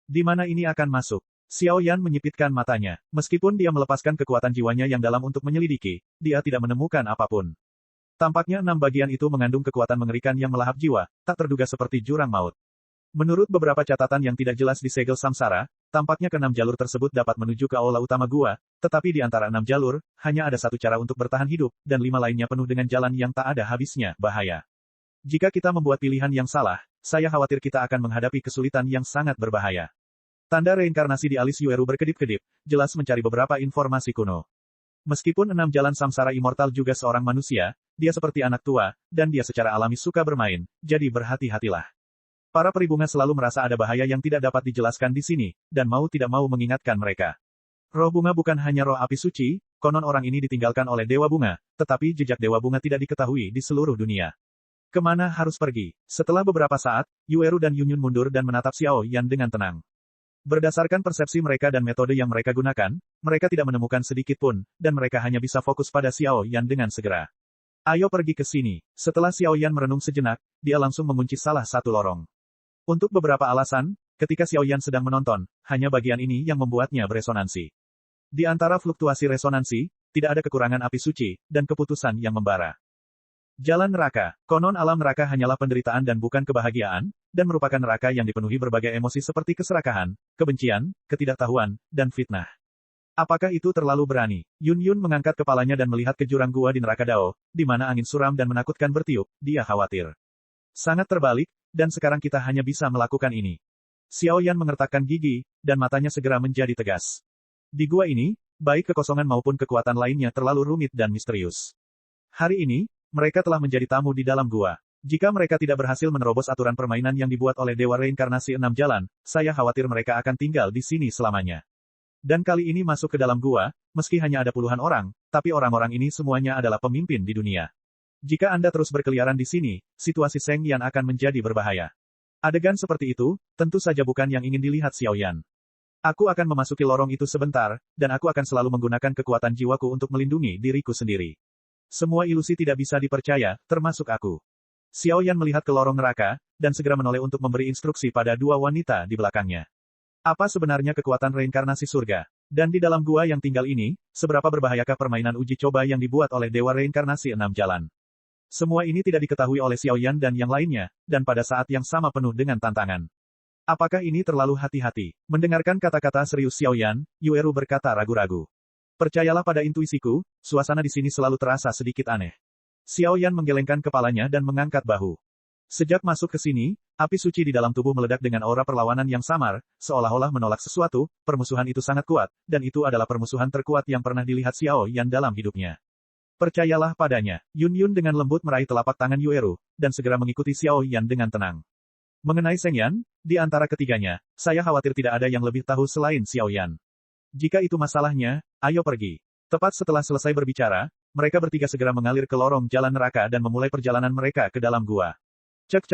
Di mana ini akan masuk? Xiao Yan menyipitkan matanya. Meskipun dia melepaskan kekuatan jiwanya yang dalam untuk menyelidiki, dia tidak menemukan apapun. Tampaknya 6 bagian itu mengandung kekuatan mengerikan yang melahap jiwa, tak terduga seperti jurang maut. Menurut beberapa catatan yang tidak jelas di segel samsara, tampaknya ke-6 jalur tersebut dapat menuju ke aula utama gua, tetapi di antara 6 jalur, hanya ada satu cara untuk bertahan hidup, dan 5 lainnya penuh dengan jalan yang tak ada habisnya, bahaya. Jika kita membuat pilihan yang salah, saya khawatir kita akan menghadapi kesulitan yang sangat berbahaya. Tanda reinkarnasi di alis Yueru berkedip-kedip, jelas mencari beberapa informasi kuno. Meskipun 6 jalan samsara immortal juga seorang manusia, dia seperti anak tua, dan dia secara alami suka bermain, jadi berhati-hatilah. Para peri bunga selalu merasa ada bahaya yang tidak dapat dijelaskan di sini, dan mau tidak mau mengingatkan mereka. Roh bunga bukan hanya roh api suci, konon orang ini ditinggalkan oleh Dewa Bunga, tetapi jejak Dewa Bunga tidak diketahui di seluruh dunia. Kemana harus pergi? Setelah beberapa saat, Yueru dan Yunyun mundur dan menatap Xiao Yan dengan tenang. Berdasarkan persepsi mereka dan metode yang mereka gunakan, mereka tidak menemukan sedikit pun, dan mereka hanya bisa fokus pada Xiao Yan dengan segera. Ayo pergi ke sini. Setelah Xiao Yan merenung sejenak, dia langsung mengunci salah satu lorong. Untuk beberapa alasan, ketika Xiao Yan sedang menonton, hanya bagian ini yang membuatnya beresonansi. Di antara fluktuasi resonansi, tidak ada kekurangan api suci, dan keputusan yang membara. Jalan neraka. Konon alam neraka hanyalah penderitaan dan bukan kebahagiaan, dan merupakan neraka yang dipenuhi berbagai emosi seperti keserakahan, kebencian, ketidaktahuan, dan fitnah. Apakah itu terlalu berani? Yun mengangkat kepalanya dan melihat ke jurang gua di neraka Dao, di mana angin suram dan menakutkan bertiup, dia khawatir. Sangat terbalik, dan sekarang kita hanya bisa melakukan ini. Xiao Yan mengertakkan gigi, dan matanya segera menjadi tegas. Di gua ini, baik kekosongan maupun kekuatan lainnya terlalu rumit dan misterius. Hari ini, mereka telah menjadi tamu di dalam gua. Jika mereka tidak berhasil menerobos aturan permainan yang dibuat oleh Dewa Reinkarnasi 6 Jalan, saya khawatir mereka akan tinggal di sini selamanya. Dan kali ini masuk ke dalam gua, meski hanya ada puluhan orang, tapi orang-orang ini semuanya adalah pemimpin di dunia. Jika Anda terus berkeliaran di sini, situasi Seng Yan akan menjadi berbahaya. Adegan seperti itu, tentu saja bukan yang ingin dilihat Xiao Yan. Aku akan memasuki lorong itu sebentar, dan aku akan selalu menggunakan kekuatan jiwaku untuk melindungi diriku sendiri. Semua ilusi tidak bisa dipercaya, termasuk aku. Xiao Yan melihat ke lorong neraka, dan segera menoleh untuk memberi instruksi pada 2 wanita di belakangnya. Apa sebenarnya kekuatan reinkarnasi surga? Dan di dalam gua yang tinggal ini, seberapa berbahayakah permainan uji coba yang dibuat oleh Dewa Reinkarnasi 6 Jalan? Semua ini tidak diketahui oleh Xiao Yan dan yang lainnya, dan pada saat yang sama penuh dengan tantangan. Apakah ini terlalu hati-hati? Mendengarkan kata-kata serius Xiao Yan, Yueru berkata ragu-ragu. Percayalah pada intuisiku, suasana di sini selalu terasa sedikit aneh. Xiao Yan menggelengkan kepalanya dan mengangkat bahu. Sejak masuk ke sini, api suci di dalam tubuh meledak dengan aura perlawanan yang samar, seolah-olah menolak sesuatu, permusuhan itu sangat kuat, dan itu adalah permusuhan terkuat yang pernah dilihat Xiao Yan dalam hidupnya. Percayalah padanya. Yun dengan lembut meraih telapak tangan Yueru, dan segera mengikuti Xiao Yan dengan tenang. Mengenai Seng Yan, di antara ketiganya, saya khawatir tidak ada yang lebih tahu selain Xiao Yan. Jika itu masalahnya, ayo pergi. Tepat setelah selesai berbicara, mereka bertiga segera mengalir ke lorong jalan neraka dan memulai perjalanan mereka ke dalam gua. Cek.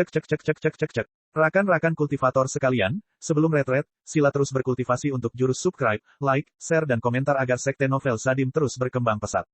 Rakan-rakan kultivator sekalian, sebelum retret, sila terus berkultivasi untuk jurus subscribe, like, share dan komentar agar sekte novel Sadim terus berkembang pesat.